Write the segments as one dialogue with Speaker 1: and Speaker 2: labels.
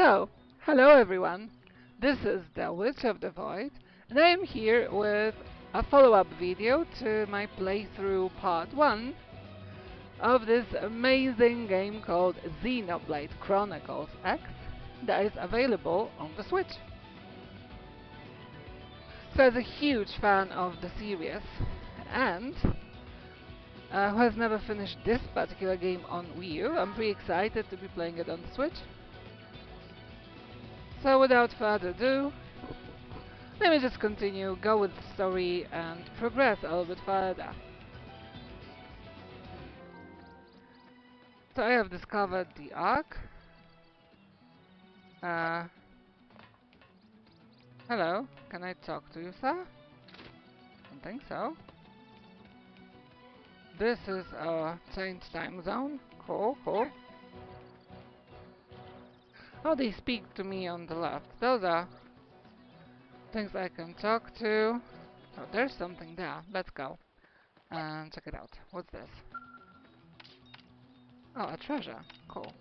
Speaker 1: So, hello everyone. This is the Witch of the Void, and I am here with a follow-up video to my playthrough part 1 of this amazing game called Xenoblade Chronicles X that is available on the Switch. So as a huge fan of the series and who has never finished this particular game on Wii U, I'm pretty excited to be playing it on the Switch. So without further ado, let me just continue, go with the story and progress a little bit further. So I have discovered the Ark. Hello, can I talk to you, sir? Don't think so. This is a changed time zone. Cool, cool. Oh, they speak to me on the left. Those are things I can talk to. Oh, there's something there. Let's go and check it out. What's this? Oh, a treasure. Cool.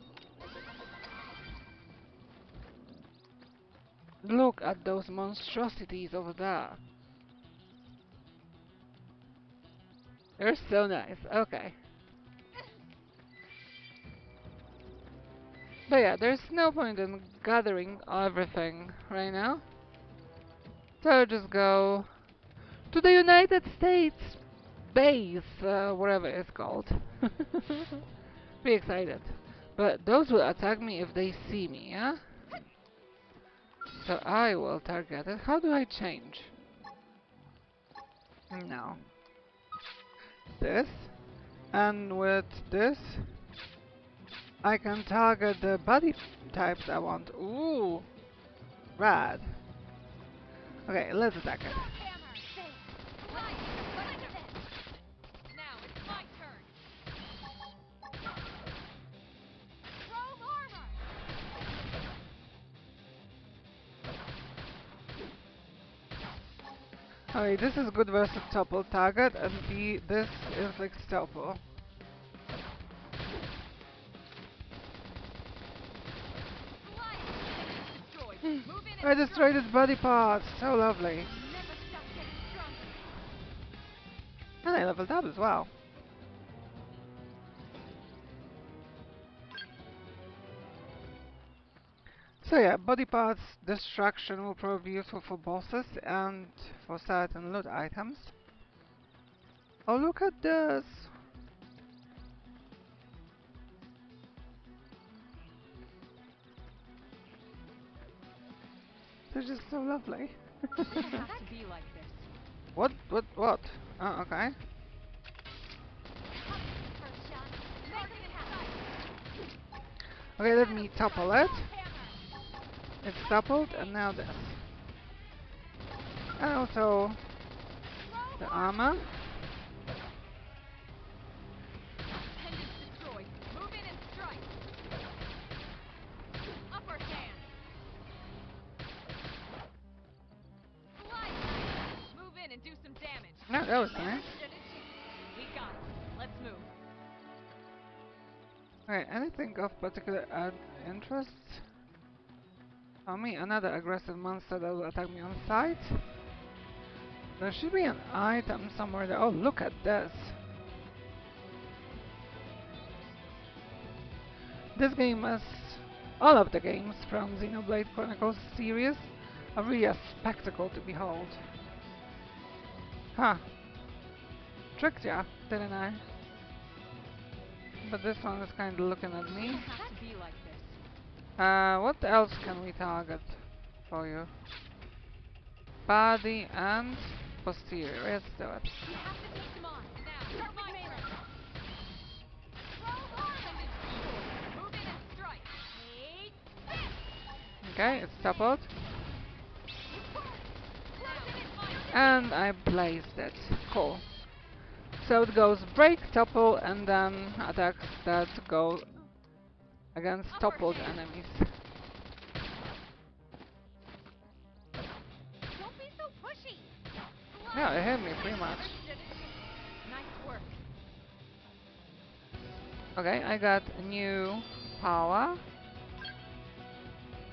Speaker 1: Look at those monstrosities over there. They're so nice. Okay. But yeah, there's no point in gathering everything right now. So I'll just go to the United States base, whatever it's called. Be excited. But those will attack me if they see me, yeah? So I will target it. How do I change? No. This. And with this, I can target the body types I want. Ooh. Rad. Okay, let's attack it. Okay, this is good versus topple target, and this is like topple. I destroyed his body parts, so lovely. And I leveled up as well. So yeah, body parts destruction will probably be useful for bosses and for certain loot items. Oh, look at this! They're just so lovely. What? What? Oh, okay. Okay, let me topple it. It's toppled, and now this. And also the armor. No, that was nice.
Speaker 2: Let's move.
Speaker 1: Okay, anything of particular interest? For me, another aggressive monster that will attack me on sight. There should be an item somewhere there. Oh, look at this! This game, as all of the games from Xenoblade Chronicles series, are really a spectacle to behold. Huh. Tricked ya, didn't I? But this one is kind of looking at me. What else can we target for you? Body and posterior. Let's do it. Okay, it's toppled. And I blazed it. Cool. So it goes break, topple, and then attacks that go against toppled enemies. Yeah, it hit me pretty much. Okay, I got a new power.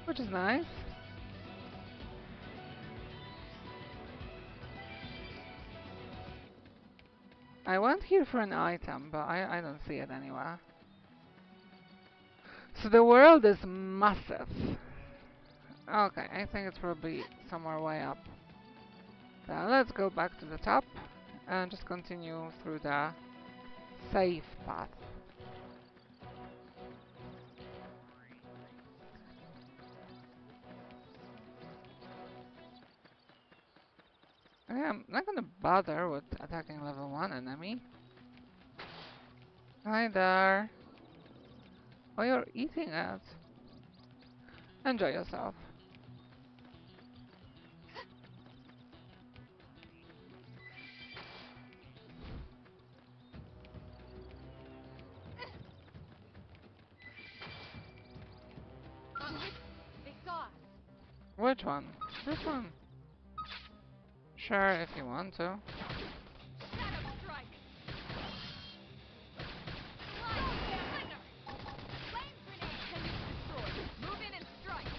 Speaker 1: which is nice. I went here for an item, but I don't see it anywhere. So the world is massive. Okay, I think it's probably somewhere way up. Now let's go back to the top and just continue through the safe path. Okay, I'm not gonna bother with attacking level 1 enemy. Hi there. Oh, you're eating it. Enjoy yourself.
Speaker 2: They saw us.
Speaker 1: Which one? This one. Sure, if you want to.
Speaker 2: Shadow strike. Flame grenade can be destroyed. Move in and strike.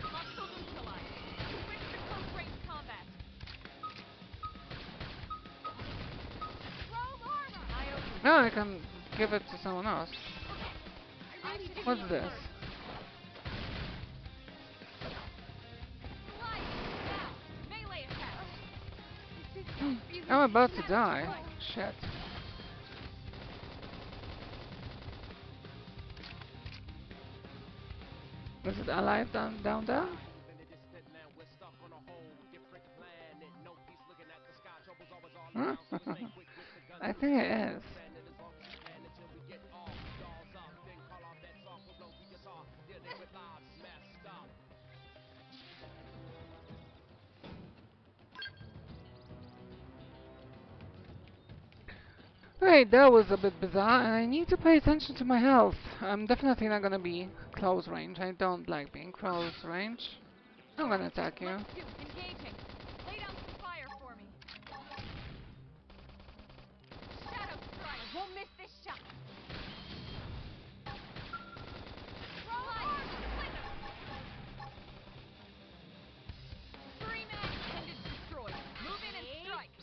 Speaker 2: Hostile neutralized. Switch to close range combat. Chrome armor.
Speaker 1: No, I can give it to someone else. What's this?
Speaker 2: Melee attack.
Speaker 1: I'm about to die. Shit. Is it alive down there? Huh? I think it is. Wait, that was a bit bizarre, and I need to pay attention to my health. I'm definitely not gonna be close range. I don't like being close range. I'm gonna attack you.
Speaker 2: Engaging. Lay down some fire for me. Shadow strike. I won't miss this shot. Three man appendage destroyed. Move in and strike.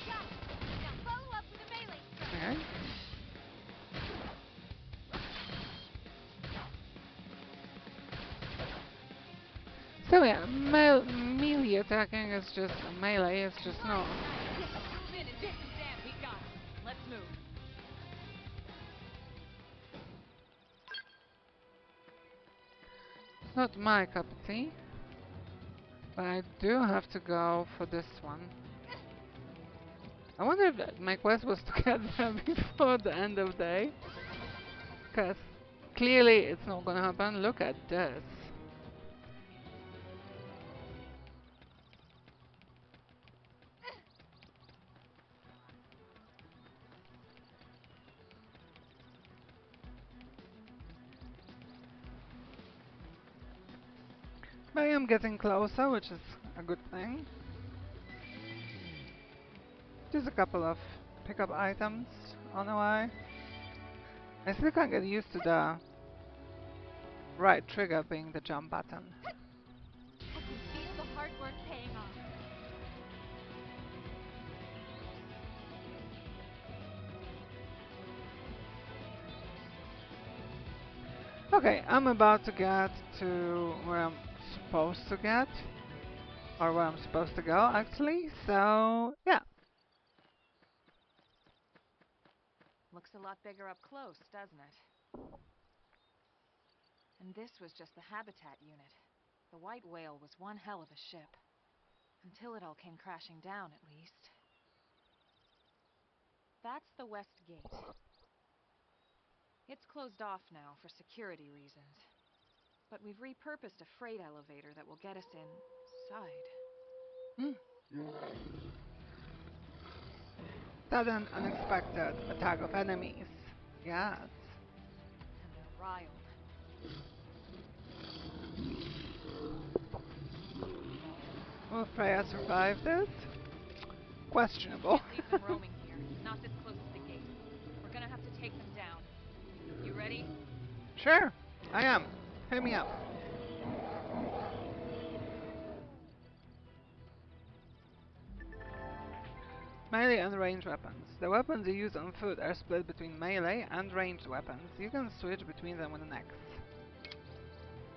Speaker 2: Now follow up with a melee strike.
Speaker 1: Okay. So yeah, melee attacking is just melee. It's just no.
Speaker 2: Move in and do some damage. We got it. Let's move.
Speaker 1: Not my cup of tea. But I do have to go for this one. I wonder if my quest was to get there before the end of day. Because clearly it's not gonna happen. Look at this. But I am getting closer, which is a good thing. Just a couple of pickup items on the way. I still can't get used to the right trigger being the jump button.
Speaker 2: I can feel the hard work paying off.
Speaker 1: Okay, I'm about to get to where I'm supposed to get. Or where I'm supposed to go, actually. So, yeah.
Speaker 2: Looks a lot bigger up close, doesn't it? And this was just the habitat unit. The white whale was one hell of a ship. Until it all came crashing down, at least. That's the west gate. It's closed off now for security reasons. But we've repurposed a freight elevator that will get us inside.
Speaker 1: Sudden, unexpected attack of enemies. Yes.
Speaker 2: And they're riled.
Speaker 1: Will Freya survive this? Questionable.
Speaker 2: Can't leave them roaming here, not this close to the gate. We're gonna have
Speaker 1: Sure, I am. Hit me up. Melee and ranged weapons. The weapons you use on foot are split between melee and ranged weapons. You can switch between them with an X.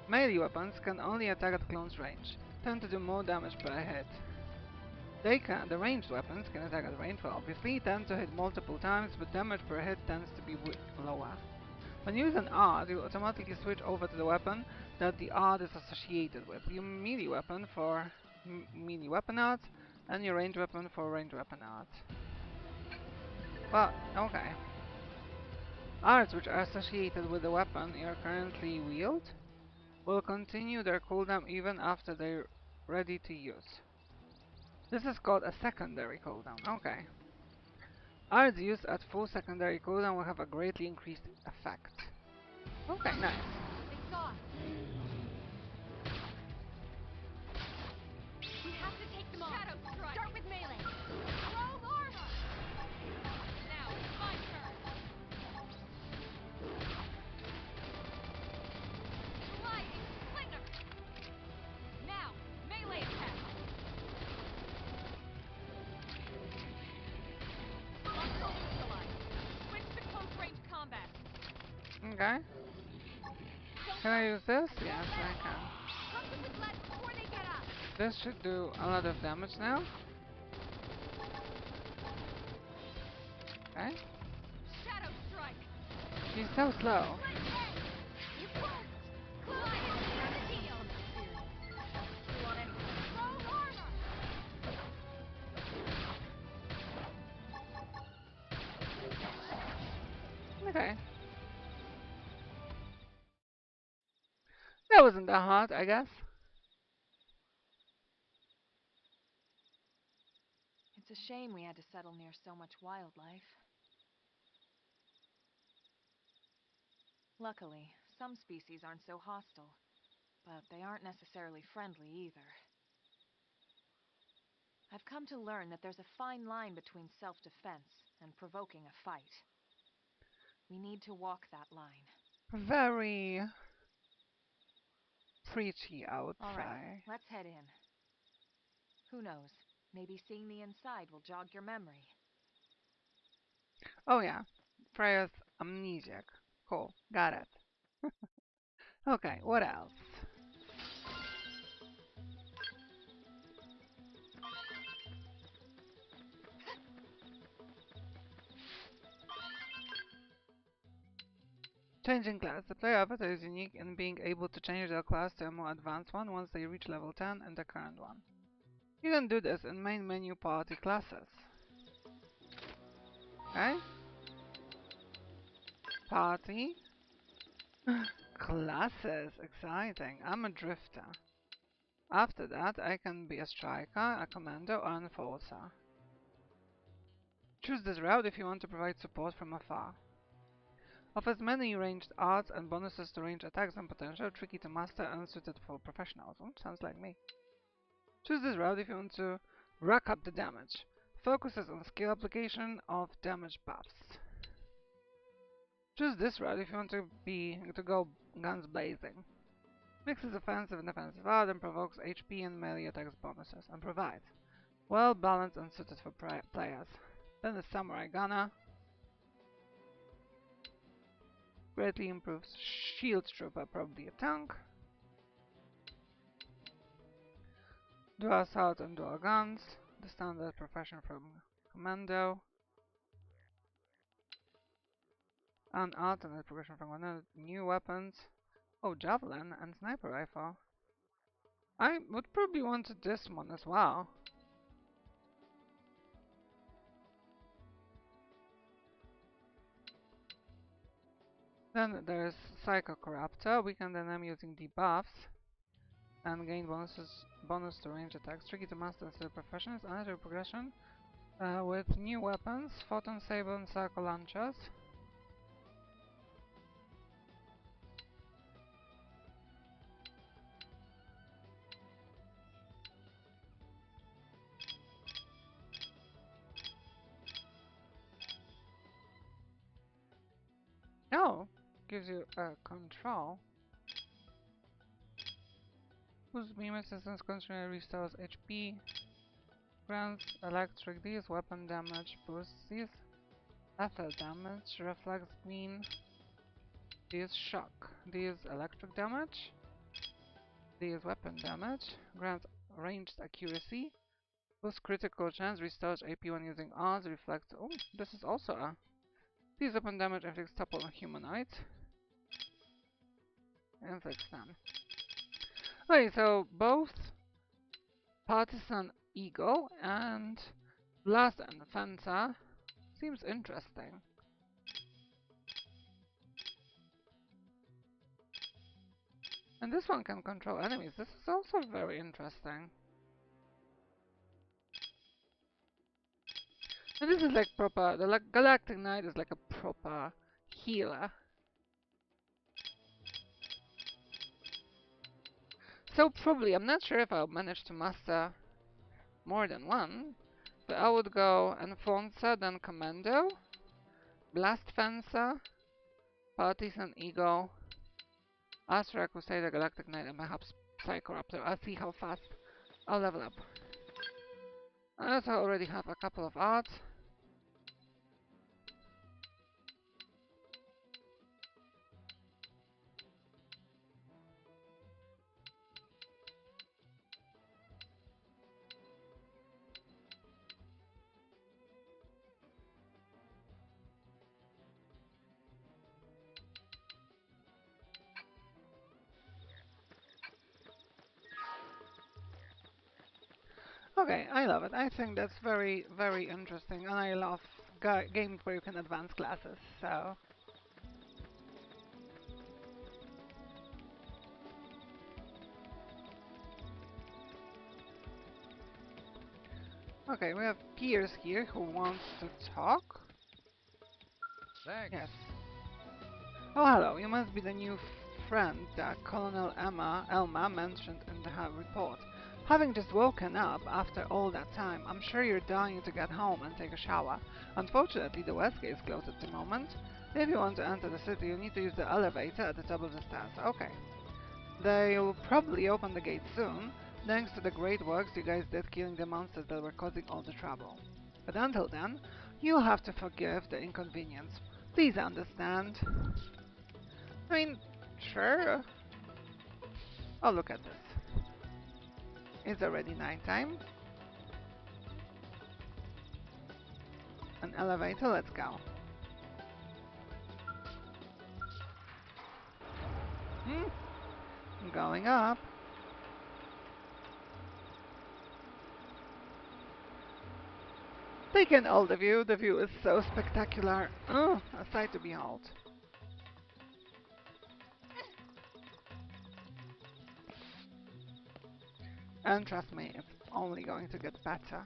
Speaker 1: Melee weapons can only attack at close range, tend to do more damage per hit. The ranged weapons can attack at range, well obviously, tend to hit multiple times, but damage per hit tends to be lower. When you use an art, you automatically switch over to the weapon that the art is associated with. Your melee weapon for melee weapon art, and your ranged weapon for ranged weapon art. Well, okay. Arts which are associated with the weapon you currently wield will continue their cooldown even after they're ready to use. This is called a secondary cooldown. Okay. Arts used at full secondary cooldown will have a greatly increased effect. Okay, nice.
Speaker 2: It's off. We have to take them on. Shadow strike. Start with melee. Roll armor. Now it's my turn. Sliding slinger. Now melee attack. Muscle neutralized. Switch to close range combat.
Speaker 1: Okay. Can I use this? Yes, I can.
Speaker 2: Pump them with lead before they get up.
Speaker 1: This should do a lot of damage now. Okay.
Speaker 2: Shadow strike.
Speaker 1: She's so slow.
Speaker 2: You won't. Close it. The deal. You want it? Roll armor.
Speaker 1: Okay. That wasn't that hard, I guess.
Speaker 2: It's a shame we had to settle near so much wildlife. Luckily, some species aren't so hostile, but they aren't necessarily friendly either. I've come to learn that there's a fine line between self-defense and provoking a fight. We need to walk that line.
Speaker 1: Very preachy, I would
Speaker 2: All right,
Speaker 1: say.
Speaker 2: let's head in. Who knows? Maybe seeing the inside will jog your memory.
Speaker 1: Oh yeah, Freya's amnesiac. Cool, got it. Okay, what else? Changing class. The player avatar is unique in being able to change their class to a more advanced one once they reach level 10 in the current one. You can do this in main menu party classes. Okay? Party. Classes, exciting. I'm a drifter. After that, I can be a striker, a commando, or an enforcer. Choose this route if you want to provide support from afar. Offers many ranged arts and bonuses to range attacks and potential, tricky to master and suited for professionals. Sounds like me. Choose this route if you want to rack up the damage. Focuses on skill application of damage buffs. Choose this route if you want to go guns blazing. Mixes offensive and defensive art and provokes HP and melee attacks bonuses, and provides well balanced and suited for players. Then the Samurai Gunner greatly improves Shield Trooper, probably a tank. Dual assault and dual guns, the standard profession from Commando. An alternate progression from another new weapons. Oh, javelin and sniper rifle. I would probably want this one as well. Then there's Psycho Corruptor. Weaken the enemy using debuffs and gain bonus to range attacks. Tricky to master as a profession. It's another progression with new weapons, Photon Saber and Psycho Launchers. Oh, gives you control. Boosts beam resistance, constantly restores HP. Grants electric, these weapon damage, boosts these ether damage, reflex beam, these shock, these electric damage, these weapon damage, grants ranged accuracy, boosts critical chance, restores AP when using odds, reflects. Oh, this is also a. These weapon damage inflicts topple on humanoid. Inflicts them. Okay, so both Partisan Eagle and Blast and Fencer seems interesting. And this one can control enemies. This is also very interesting. And this is like proper, the Galactic Knight is like a proper healer. So probably, I'm not sure if I'll manage to master more than one, but I would go Enforcer, then Commando, Blast Fencer, Partisan Eagle, Astra Crusader, Galactic Knight, and perhaps Psychoraptor. I'll see how fast I'll level up. I also already have a couple of arts. Okay, I love it. I think that's very, very interesting, and I love games where you can advance classes, so... Okay, we have Piers here who wants to talk.
Speaker 3: Thanks.
Speaker 1: Yes. Oh, hello. You must be the new friend that Colonel Elma mentioned in her report. Having just woken up after all that time, I'm sure you're dying to get home and take a shower. Unfortunately, the west gate is closed at the moment. If you want to enter the city, you need to use the elevator at the top of the stairs. Okay. They'll probably open the gate soon, thanks to the great works you guys did killing the monsters that were causing all the trouble. But until then, you'll have to forgive the inconvenience. Please understand. I mean, sure. Oh, look at this. It's already nighttime. An elevator, let's go. Going up. Take in all the view. The view is so spectacular. Oh, a sight to behold. And trust me, it's only going to get better.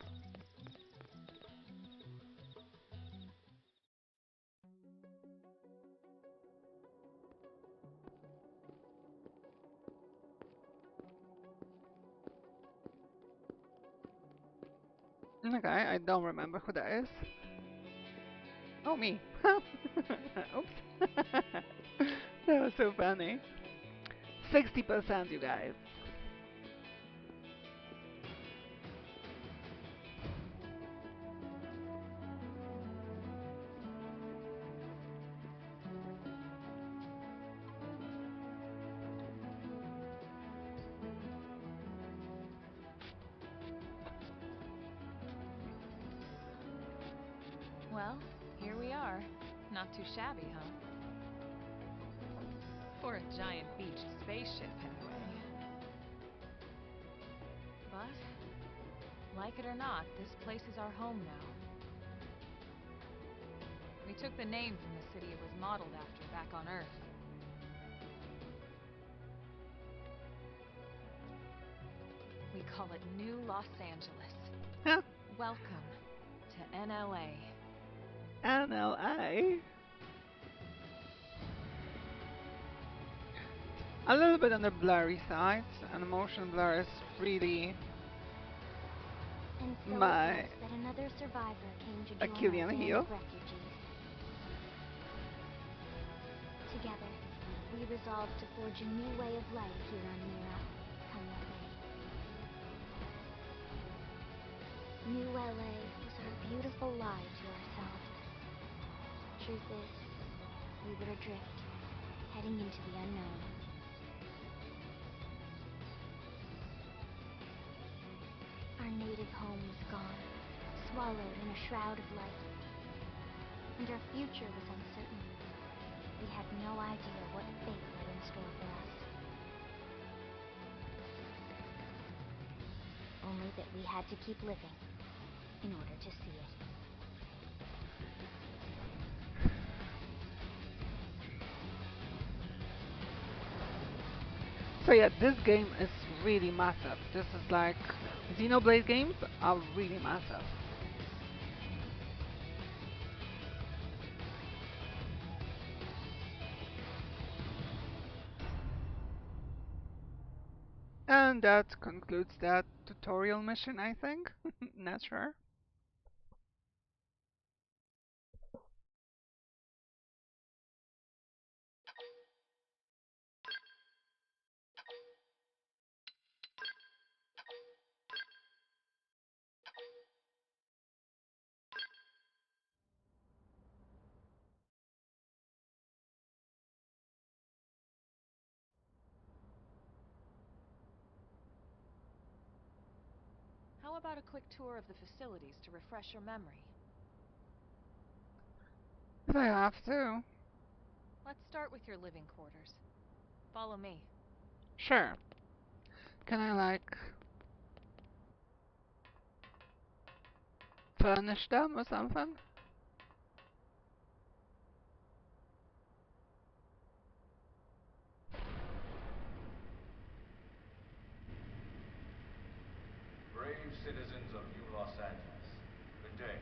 Speaker 1: Okay, I don't remember who that is. Oh, me. Oops. That was so funny. 60%, you guys.
Speaker 2: Well, here we are. Not too shabby, huh? For a giant beached spaceship, anyway. But, like it or not, this place is our home now. We took the name from the city it was modeled after back on Earth. We call it New Los Angeles.
Speaker 1: Huh?
Speaker 2: Welcome to NLA.
Speaker 1: NLA? A little bit on the blurry side, and the motion blur is really
Speaker 4: And so
Speaker 1: my
Speaker 4: it was that another survivor came to join
Speaker 1: Achillean
Speaker 4: our band
Speaker 1: heel.
Speaker 4: of refugees. Together, we resolved to forge a new way of life here on Mira. Come what may. New LA was our beautiful lie to ourselves. Truth is, we were adrift, heading into the unknown. Our native home was gone, swallowed in a shroud of light. And our future was uncertain. We had no idea what fate lay in store for us. Only that we had to keep living in order to see it.
Speaker 1: So yeah, this game is really massive. This is like Xenoblade games are really massive. And that concludes that tutorial mission, I think. Not sure.
Speaker 2: How about a quick tour of the facilities to refresh your memory?
Speaker 1: If I have to.
Speaker 2: Let's start with your living quarters. Follow me.
Speaker 1: Sure. Can I like furnish them or something?
Speaker 3: Brave citizens of New Los Angeles, good day.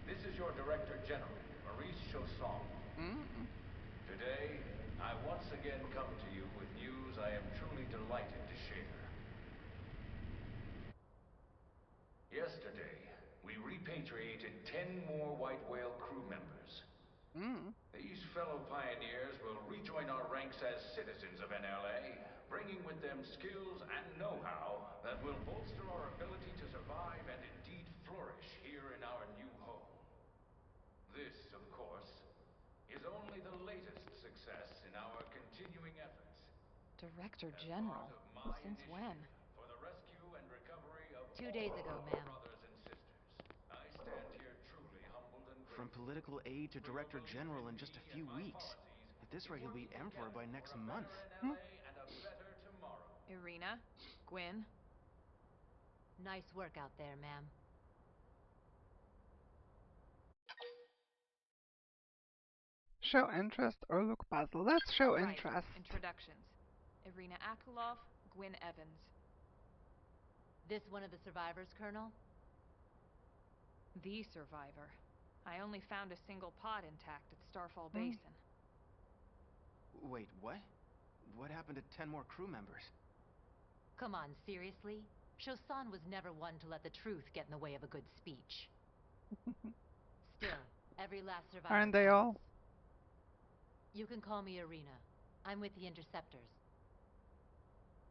Speaker 3: This is your Director General, Maurice Chausson.
Speaker 1: Mm.
Speaker 3: Today, I once again come to you with news I am truly delighted to share. Yesterday, we repatriated 10 more White Whale crew members.
Speaker 1: Mm.
Speaker 3: These fellow pioneers will rejoin our ranks as citizens of NLA, bringing with them skills and know-how that will bolster our ability to survive and indeed flourish here in our new home. This, of course, is only the latest success in our continuing efforts.
Speaker 2: Director
Speaker 3: As
Speaker 2: General?
Speaker 3: part of my
Speaker 2: Since when?
Speaker 3: initiative for the rescue and recovery of
Speaker 5: 2 days ago,
Speaker 3: all
Speaker 5: ma'am.
Speaker 3: brothers and sisters, I stand here truly humbled and
Speaker 6: From
Speaker 3: grateful.
Speaker 6: political aid to
Speaker 3: For your
Speaker 6: director
Speaker 3: belief
Speaker 6: general in
Speaker 3: me
Speaker 6: just a
Speaker 3: and
Speaker 6: few
Speaker 3: my
Speaker 6: weeks.
Speaker 3: policies
Speaker 6: At this
Speaker 3: in
Speaker 6: rate, he'll be
Speaker 3: working
Speaker 6: emperor
Speaker 3: together
Speaker 6: by next
Speaker 3: for a
Speaker 6: month.
Speaker 3: better
Speaker 1: Mm.
Speaker 3: NLA and a better tomorrow.
Speaker 2: Irina? Gwyn?
Speaker 5: Nice work out there, ma'am.
Speaker 1: Show interest or look puzzled. Let's show
Speaker 2: Right.
Speaker 1: interest.
Speaker 2: Introductions. Irina Akulov, Gwyn Evans.
Speaker 5: This one of the survivors, Colonel?
Speaker 2: The survivor. I only found a single pod intact at Starfall
Speaker 1: Mm.
Speaker 2: Basin.
Speaker 6: Wait, what? What happened to 10 more crew members?
Speaker 5: Come on, seriously? Chausson was never one to let the truth get in the way of a good speech. Still, every last survivor
Speaker 1: Aren't they
Speaker 5: counts.
Speaker 1: all?
Speaker 5: You can call me Irina. I'm with the Interceptors.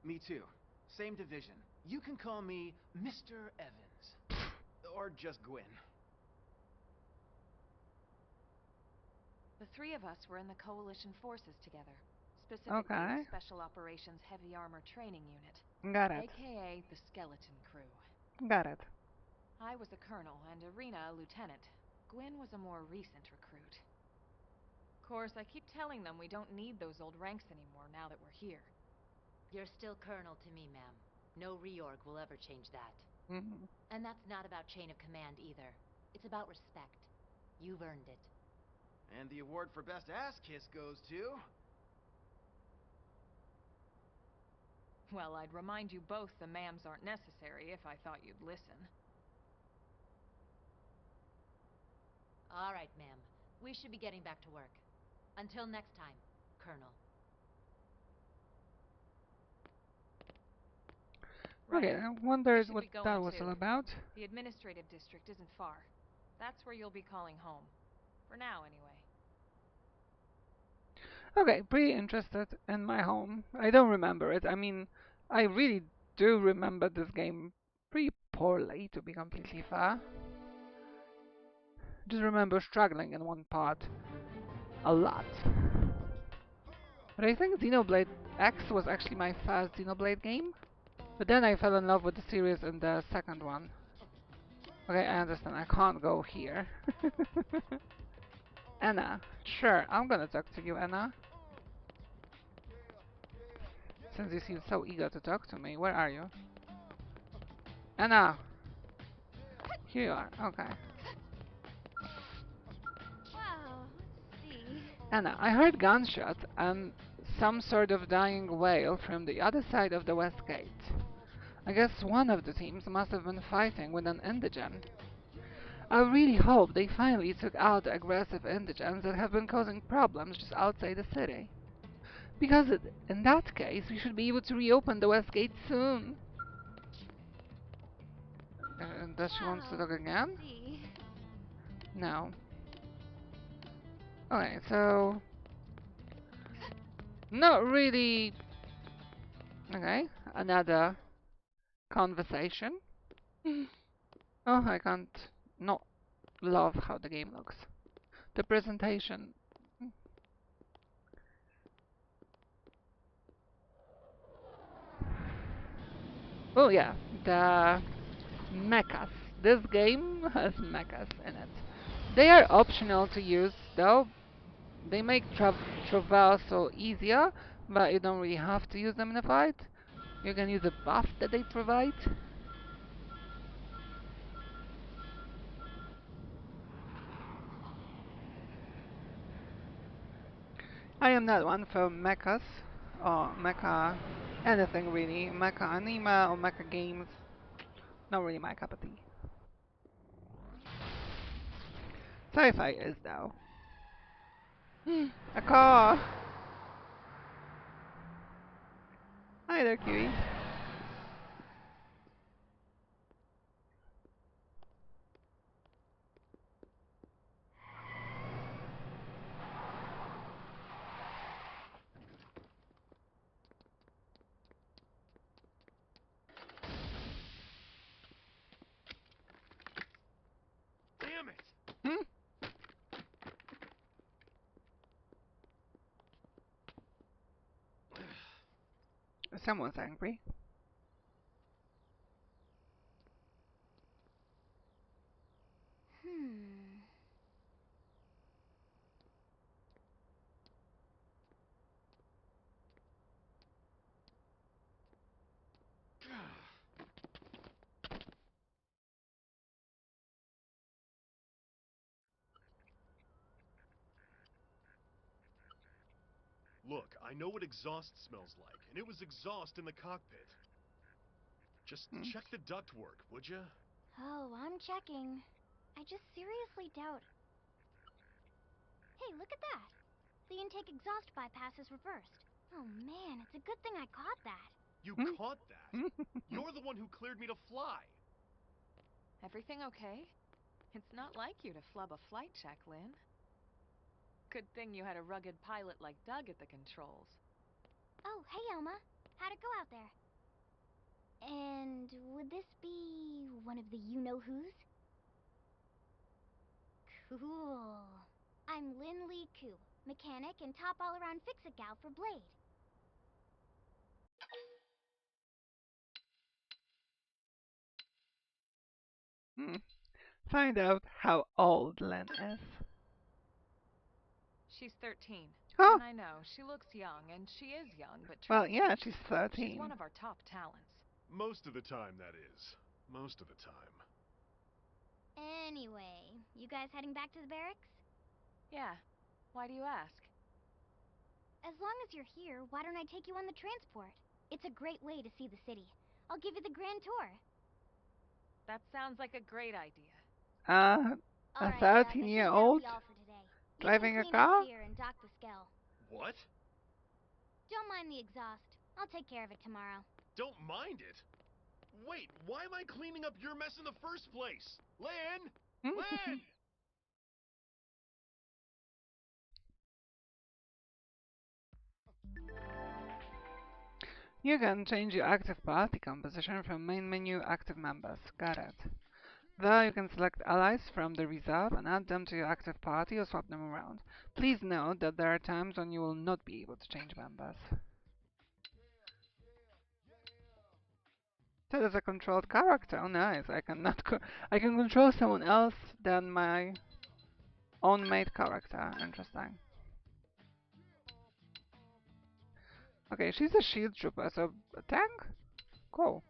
Speaker 6: Me too. Same division. You can call me Mr. Evans. Or just Gwyn.
Speaker 2: The three of us were in the Coalition forces together, specifically
Speaker 1: Okay.
Speaker 2: the Special Operations Heavy Armor Training Unit,
Speaker 1: Got it.
Speaker 2: aka the Skeleton Crew.
Speaker 1: Got it.
Speaker 2: I was a colonel and Irina a lieutenant. Gwyn was a more recent recruit. Of course, I keep telling them we don't need those old ranks anymore now that we're here.
Speaker 5: You're still Colonel to me, ma'am. No reorg will ever change that.
Speaker 1: Mm.
Speaker 5: And that's not about chain of command either. It's about respect. You've earned it.
Speaker 6: And the award for best ass kiss goes to...
Speaker 2: Well, I'd remind you both the ma'ams aren't necessary if I thought you'd listen.
Speaker 5: All right, ma'am. We should be getting back to work. Until next time, Colonel.
Speaker 2: Right.
Speaker 1: Okay, I
Speaker 2: We
Speaker 1: wondered
Speaker 2: should
Speaker 1: what
Speaker 2: be going
Speaker 1: that was
Speaker 2: too.
Speaker 1: all about.
Speaker 2: The administrative district isn't far. That's where you'll be calling home. For now, anyway.
Speaker 1: Okay, pretty interested in my home. I don't remember it. I mean, I really do remember this game pretty poorly, to be completely fair. Just remember struggling in one part a lot. But I think Xenoblade X was actually my first Xenoblade game. But then I fell in love with the series in the second one. Okay, I understand. I can't go here. Anna. Sure, I'm gonna talk to you, Anna. Since you seem so eager to talk to me. Where are you? Anna! Here you are. Okay.
Speaker 4: Wow, let's see.
Speaker 1: Anna, I heard gunshots and some sort of dying wail from the other side of the west gate. I guess one of the teams must have been fighting with an indigen. I really hope they finally took out the aggressive indigens that have been causing problems just outside the city. Because in that case, we should be able to reopen the west gate soon. Does she want to
Speaker 4: Wow,
Speaker 1: talk again?
Speaker 4: let's see.
Speaker 1: No. Okay, so... Not really... Okay, another conversation. Oh, I can't not love how the game looks. The presentation. Oh yeah, the mechas. This game has mechas in it. They are optional to use though. They make traversal easier, but you don't really have to use them in a fight. You can use a buff that they provide. I am not one for mechas or mecha anything really. Mecha anime or mecha games. Not really my cup of tea. Sci-Fi is though. A car! Hi there, Kiwi.
Speaker 6: Damn it!
Speaker 1: Hmm? Someone's angry.
Speaker 4: Hmm.
Speaker 7: Look, I know what exhaust smells like, and it was exhaust in the cockpit. Just
Speaker 1: Hmm?
Speaker 7: check the ductwork, would you?
Speaker 4: Oh, I'm checking. I just seriously doubt. Hey, look at that. The intake exhaust bypass is reversed. Oh man, it's a good thing I caught that.
Speaker 7: You
Speaker 1: Hmm?
Speaker 7: caught that? You're the one who cleared me to fly.
Speaker 2: Everything okay? It's not like you to flub a flight check, Lynn. Good thing you had a rugged pilot like Doug at the controls.
Speaker 4: Oh, hey Elma. How'd it go out there? And would this be one of the you-know-who's? Cool. I'm Lynn Lee Koo, mechanic and top all-around fix-it gal for Blade.
Speaker 1: Hmm. Find out how old Len is.
Speaker 2: She's 13.
Speaker 1: Oh,
Speaker 2: And I know, she looks young, and she is young, but
Speaker 1: well,
Speaker 2: trust me,
Speaker 1: yeah, she's
Speaker 2: she's
Speaker 1: 13.
Speaker 2: one of our top talents.
Speaker 7: Most of the time, that is. Most of the time.
Speaker 4: Anyway, you guys heading back to the barracks?
Speaker 2: Yeah. Why do you ask?
Speaker 4: As long as you're here, why don't I take you on the transport? It's a great way to see the city. I'll give you the grand tour.
Speaker 2: That sounds like a great idea.
Speaker 1: A
Speaker 4: Alright, Doug, I think that'll
Speaker 1: 13-year-old
Speaker 4: be all for today. You
Speaker 1: driving
Speaker 4: can
Speaker 1: a
Speaker 4: clean up
Speaker 1: car?
Speaker 4: here and dock the Skell.
Speaker 7: What?
Speaker 4: Don't mind the exhaust. I'll take care of it tomorrow.
Speaker 7: Don't mind it? Wait, why am I cleaning up your mess in the first place? Lynn! Lynn!
Speaker 1: You can change your active party composition from main menu active members. Got it. There you can select allies from the reserve and add them to your active party or swap them around. Please note that there are times when you will not be able to change members. So there's a controlled character. Oh nice. I can control someone else than my own made character. Interesting. Okay, she's a shield trooper, so a tank? Cool.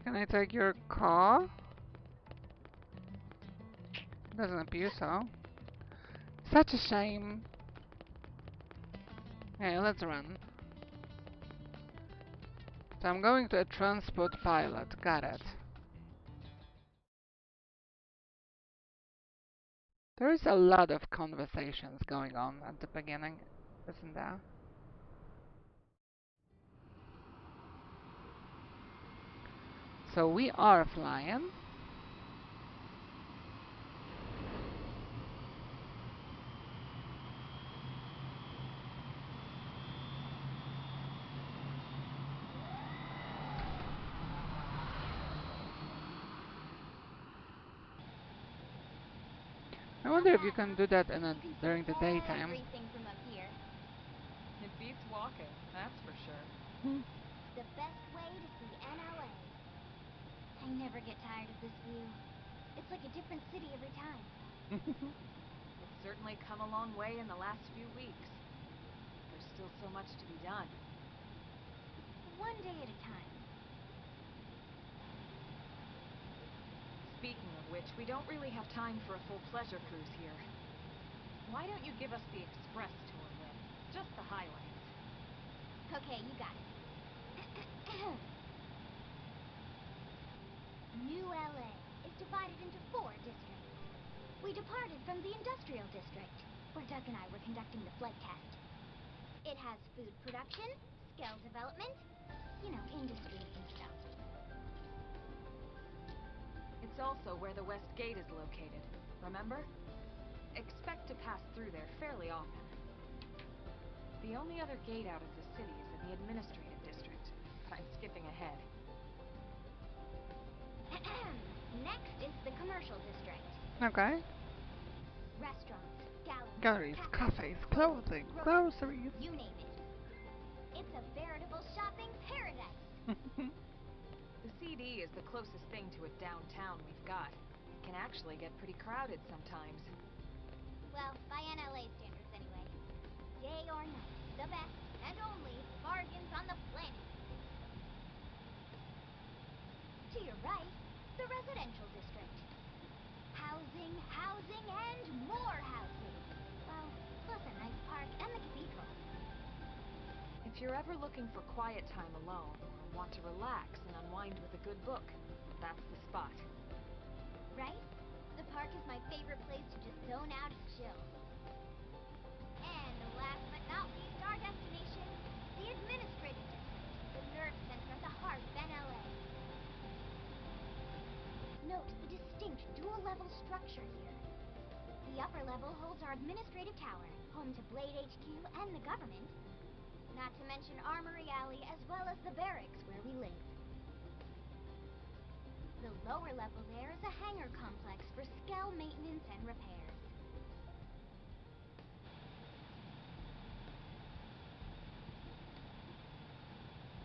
Speaker 1: Can I take your car? Doesn't appear so. Such a shame. Okay, let's run. So I'm going to a transport pilot. Got it. There is a lot of conversations going on at the beginning, isn't there? So we are flying. I wonder if you can do that during the daytime.
Speaker 4: Everything from up here.
Speaker 2: It beats walking, that's for sure.
Speaker 4: The best way to see NLA. I never get tired of this view. It's like a different city every time.
Speaker 2: It's certainly come a long way in the last few weeks. But there's still so much to be done.
Speaker 4: One day at a time.
Speaker 2: Speaking of which, we don't really have time for a full pleasure cruise here. Why don't you give us the express tour, Lynn? Just the highlights.
Speaker 4: Okay, you got it. New LA is divided into 4 districts. We departed from the industrial district, where Doug and I were conducting the flight test. It has food production, skill development, you know, industries and stuff.
Speaker 2: It's also where the West Gate is located, remember? Expect to pass through there fairly often. The only other gate out of the city is in the administrative district, but I'm skipping ahead.
Speaker 4: Next is the commercial district.
Speaker 1: Okay.
Speaker 4: Restaurants,
Speaker 1: Galleries, cafes, clothing, groceries.
Speaker 4: You name it. It's a veritable shopping paradise.
Speaker 2: The CD is the closest thing to a downtown we've got. It can actually get pretty crowded sometimes.
Speaker 4: Well, by NLA standards anyway. Day or night, the best and only bargains on the planet. To your right, the residential district. Housing, housing, and more housing. Well, plus a nice park and the cathedral.
Speaker 2: If you're ever looking for quiet time alone, or want to relax and unwind with a good book, that's the spot.
Speaker 4: Right? The park is my favorite place to just zone out and chill. And last but not least, our destination, the administrative district, the nerve center at the heart of NLA. Note the distinct dual-level structure here. The upper level holds our administrative tower, home to Blade HQ and the government. Not to mention Armory Alley as well as the barracks where we live. The lower level there is a hangar complex for Skell maintenance and repairs.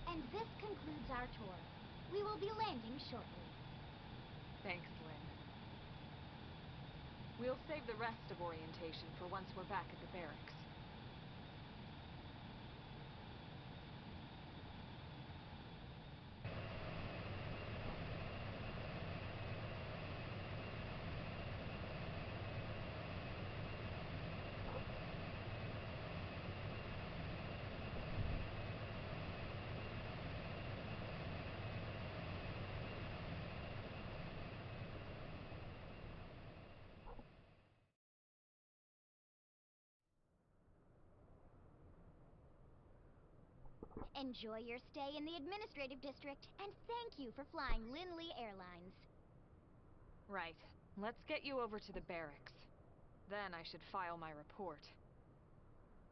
Speaker 4: And this concludes our tour. We will be landing shortly.
Speaker 2: Thanks, Lynn. We'll save the rest of orientation for once we're back at the barracks.
Speaker 4: Enjoy your stay in the administrative district, and thank you for flying Lindley Airlines.
Speaker 2: Right. Let's get you over to the barracks. Then I should file my report.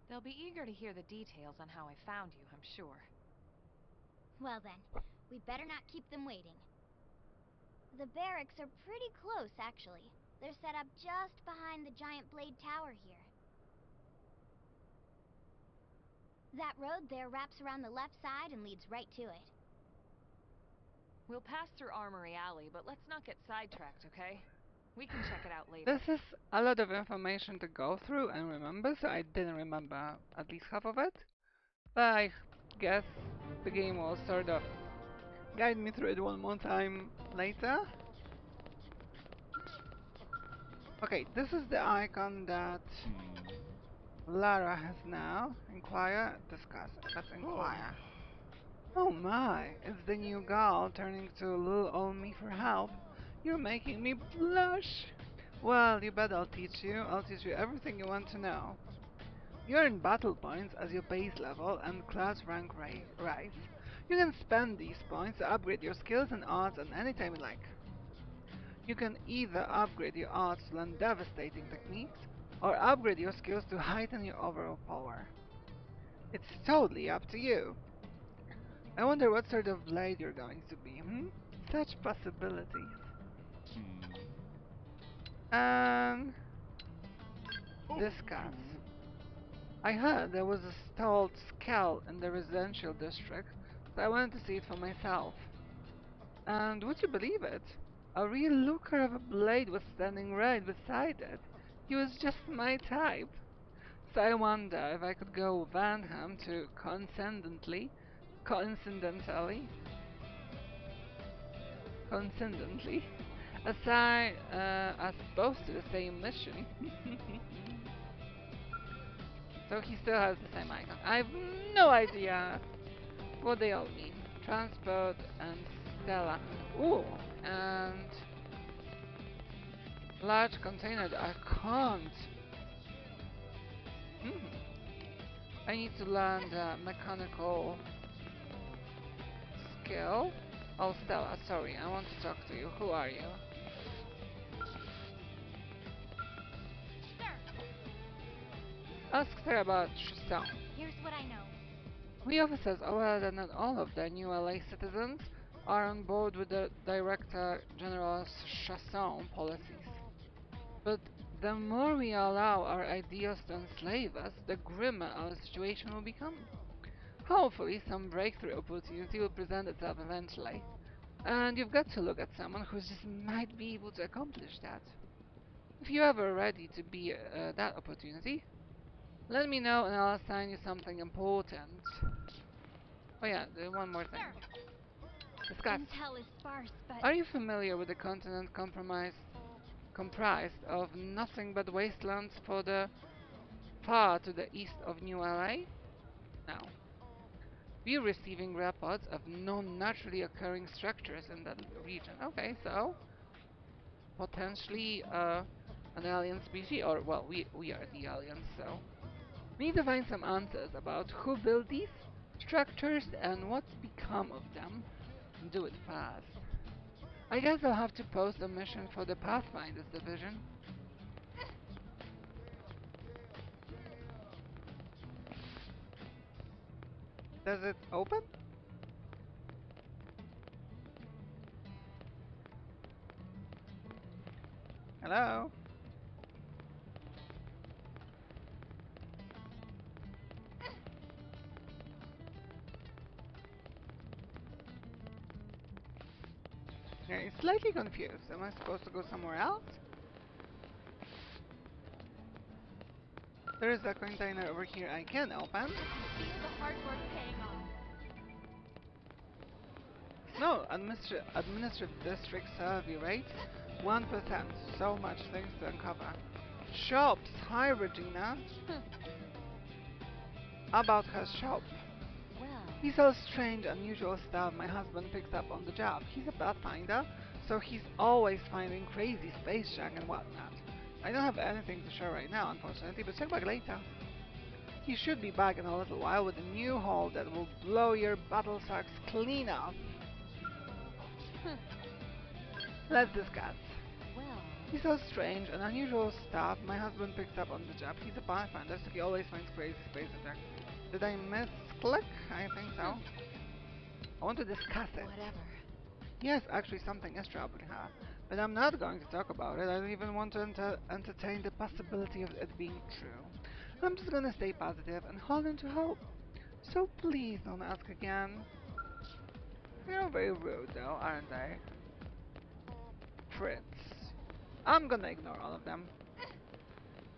Speaker 2: They'll be eager to hear the details on how I found you, I'm sure.
Speaker 4: Well then, we better not keep them waiting. The barracks are pretty close, actually. They're set up just behind the giant blade tower here. That road there wraps around the left side and leads right to it.
Speaker 2: We'll pass through Armory Alley, but let's not get sidetracked, okay? We can check it out later.
Speaker 1: This is a lot of information to go through and remember, so I didn't remember at least half of it. But I guess the game will sort of guide me through it one more time later. Okay, this is the icon that Lara has now. Inquire, discuss. Let's inquire. Oh my, it's the new girl turning to little old me for help. You're making me blush. Well, you bet I'll teach you. I'll teach you everything you want to know. You earn battle points as your base level and class rank rise. You can spend these points to upgrade your skills and arts at any time you like. You can either upgrade your arts to learn devastating techniques, or upgrade your skills to heighten your overall power. It's totally up to you. I wonder what sort of blade you're going to be, Such possibilities. And discuss. I heard there was a stalled skull in the residential district, so I wanted to see it for myself. And would you believe it? A real looker of a blade was standing right beside it. He was just my type. So I wonder if I could go Vanham to coincidentally, assign us both to the same mission. So he still has the same icon. I have no idea what they all mean. Transport and Stella. Ooh, and large container. I can't. I need to learn the mechanical skill. Oh, Stella, sorry, I want to talk to you. Who are you? Ask her about Chasson.
Speaker 4: Here's what I know.
Speaker 1: We officers aware that not all of the new LA citizens are on board with the Director General's Chasson policies. But the more we allow our ideas to enslave us, the grimmer our situation will become. Hopefully, some breakthrough opportunity will present itself eventually. And you've got to look at someone who just might be able to accomplish that. If you're ever ready to be that opportunity, let me know and I'll assign you something important. Oh yeah, one more thing. Discuss.
Speaker 4: Intel is sparse, but...
Speaker 1: Are you familiar with the continent comprised of nothing but wastelands for the far to the east of New LA? Now, we're receiving reports of non-naturally occurring structures in that region. Okay, so potentially an alien species, or well, we are the aliens, so we need to find some answers about who built these structures and what's become of them. And do it fast. I guess I'll have to post a mission for the Pathfinders division. Does it open? Hello? Yeah, it's slightly confused. Am I supposed to go somewhere else? There is a container over here I can open.
Speaker 4: Feel the hard work paying off.
Speaker 1: No, administrative district survey rate 1%. So much things to uncover. Shops. Hi, Regina. About her shop.
Speaker 5: Well,
Speaker 1: He sells strange, unusual stuff my husband picks up on the job. He's a pathfinder, so he's always finding crazy space junk and whatnot. I don't have anything to show right now, unfortunately, but check back later. He should be back in a little while with a new haul that will blow your battle sacks clean off. Let's discuss. He's so strange and unusual stuff my husband picks up on the job. He's a pathfinder, so he always finds crazy space attack. Did I misclick? I think so. I want to discuss it.
Speaker 2: Whatever.
Speaker 1: Yes, actually something is troubling her. But I'm not going to talk about it. I don't even want to entertain the possibility of it being true. I'm just gonna stay positive and hold on to hope. So please don't ask again. You're very rude though, aren't they? Fritz. I'm gonna ignore all of them.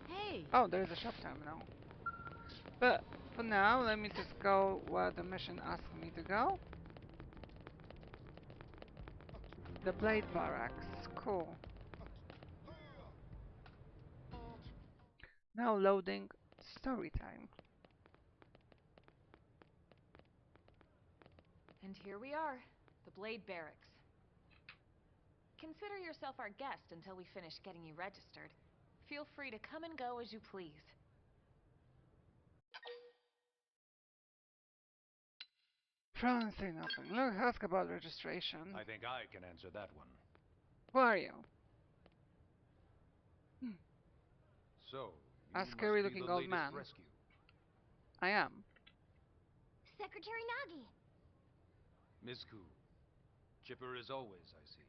Speaker 5: Hey!
Speaker 1: Oh, there's a shop terminal. But for now, let me just go where the mission asks me to go. The Blade Barracks. Cool. Now loading story time.
Speaker 2: And here we are, the Blade Barracks. Consider yourself our guest until we finish getting you registered. Feel free to come and go as you please.
Speaker 1: Franz, say nothing. Look, ask about registration.
Speaker 3: I think I can answer that one.
Speaker 1: Who are you?
Speaker 3: So,
Speaker 1: A
Speaker 3: you
Speaker 1: scary
Speaker 3: must be
Speaker 1: looking
Speaker 3: the
Speaker 1: old
Speaker 3: latest
Speaker 1: man.
Speaker 3: rescue.
Speaker 1: I am.
Speaker 4: Secretary Nagi.
Speaker 3: Miss Koo. Chipper as always, I see.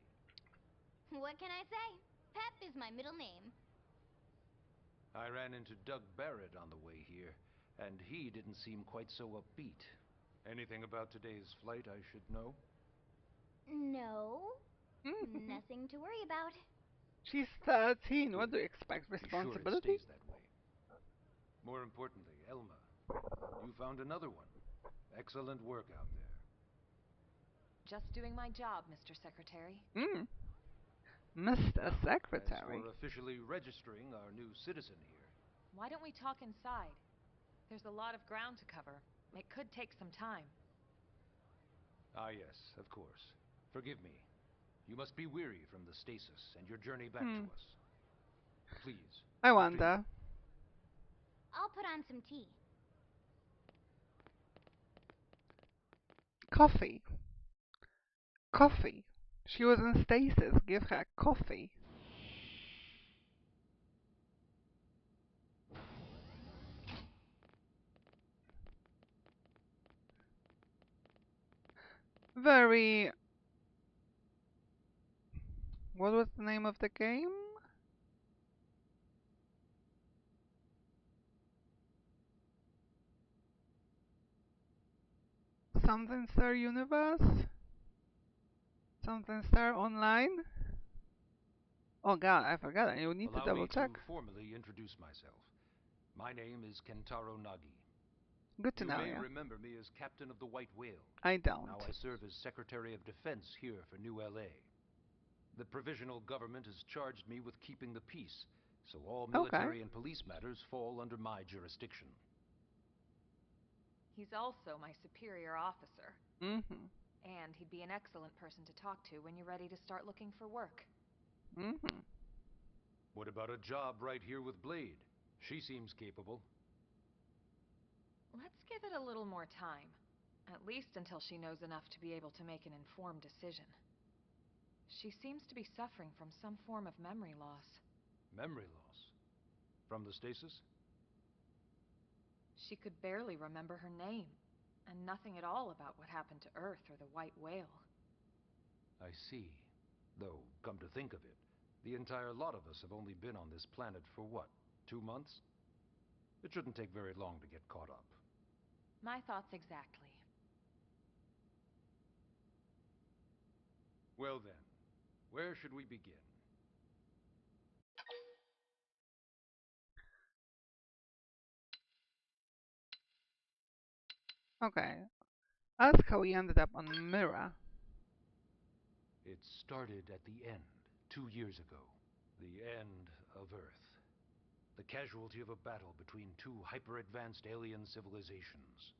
Speaker 4: What can I say? Pep is my middle name.
Speaker 3: I ran into Doug Barrett on the way here, and he didn't seem quite so upbeat. Anything about today's flight I should know?
Speaker 4: No, nothing to worry about.
Speaker 1: She's 13. What do you expect?
Speaker 3: Be sure it
Speaker 1: Responsibility?
Speaker 3: stays that way. More importantly, Elma, you found another one. Excellent work out there.
Speaker 2: Just doing my job, Mr. Secretary.
Speaker 1: Mr.
Speaker 3: Now,
Speaker 1: Secretary.
Speaker 3: as for officially registering our new citizen here.
Speaker 2: Why don't we talk inside? There's a lot of ground to cover. It could take some time.
Speaker 3: Ah, yes, of course. Forgive me. You must be weary from the stasis and your journey back to us. Please.
Speaker 1: I
Speaker 3: after
Speaker 1: wonder.
Speaker 4: I'll put on some tea.
Speaker 1: Coffee. Coffee. She was in stasis. Give her coffee. Very... What was the name of the game? Something Star Universe? Something Star Online? Oh god, I forgot. You need to
Speaker 3: Allow
Speaker 1: double
Speaker 3: me
Speaker 1: check.
Speaker 3: to formally introduce myself. My name is Kentaro Nagi.
Speaker 1: Good to
Speaker 3: You
Speaker 1: know,
Speaker 3: may
Speaker 1: yeah.
Speaker 3: remember me as Captain of the White Whale.
Speaker 1: I don't.
Speaker 3: Now I serve as Secretary of Defense here for New LA. The provisional government has charged me with keeping the peace, so all military and police matters fall under my jurisdiction.
Speaker 2: He's also my superior officer.
Speaker 1: Mm-hmm.
Speaker 2: And he'd be an excellent person to talk to when you're ready to start looking for work.
Speaker 1: Mm-hmm.
Speaker 3: What about a job right here with Blade? She seems capable.
Speaker 2: Let's give it a little more time. At least until she knows enough to be able to make an informed decision. She seems to be suffering from some form of memory loss.
Speaker 3: Memory loss? From the stasis?
Speaker 2: She could barely remember her name, and nothing at all about what happened to Earth or the White Whale.
Speaker 3: I see. Though, come to think of it, the entire lot of us have only been on this planet for what, 2 months? It shouldn't take very long to get caught up.
Speaker 2: My thoughts exactly.
Speaker 3: Well then, where should we begin?
Speaker 1: Okay. Ask how we ended up on Mira.
Speaker 3: It started at the end, 2 years ago. The end of Earth. The casualty of a battle between two hyper-advanced alien civilizations.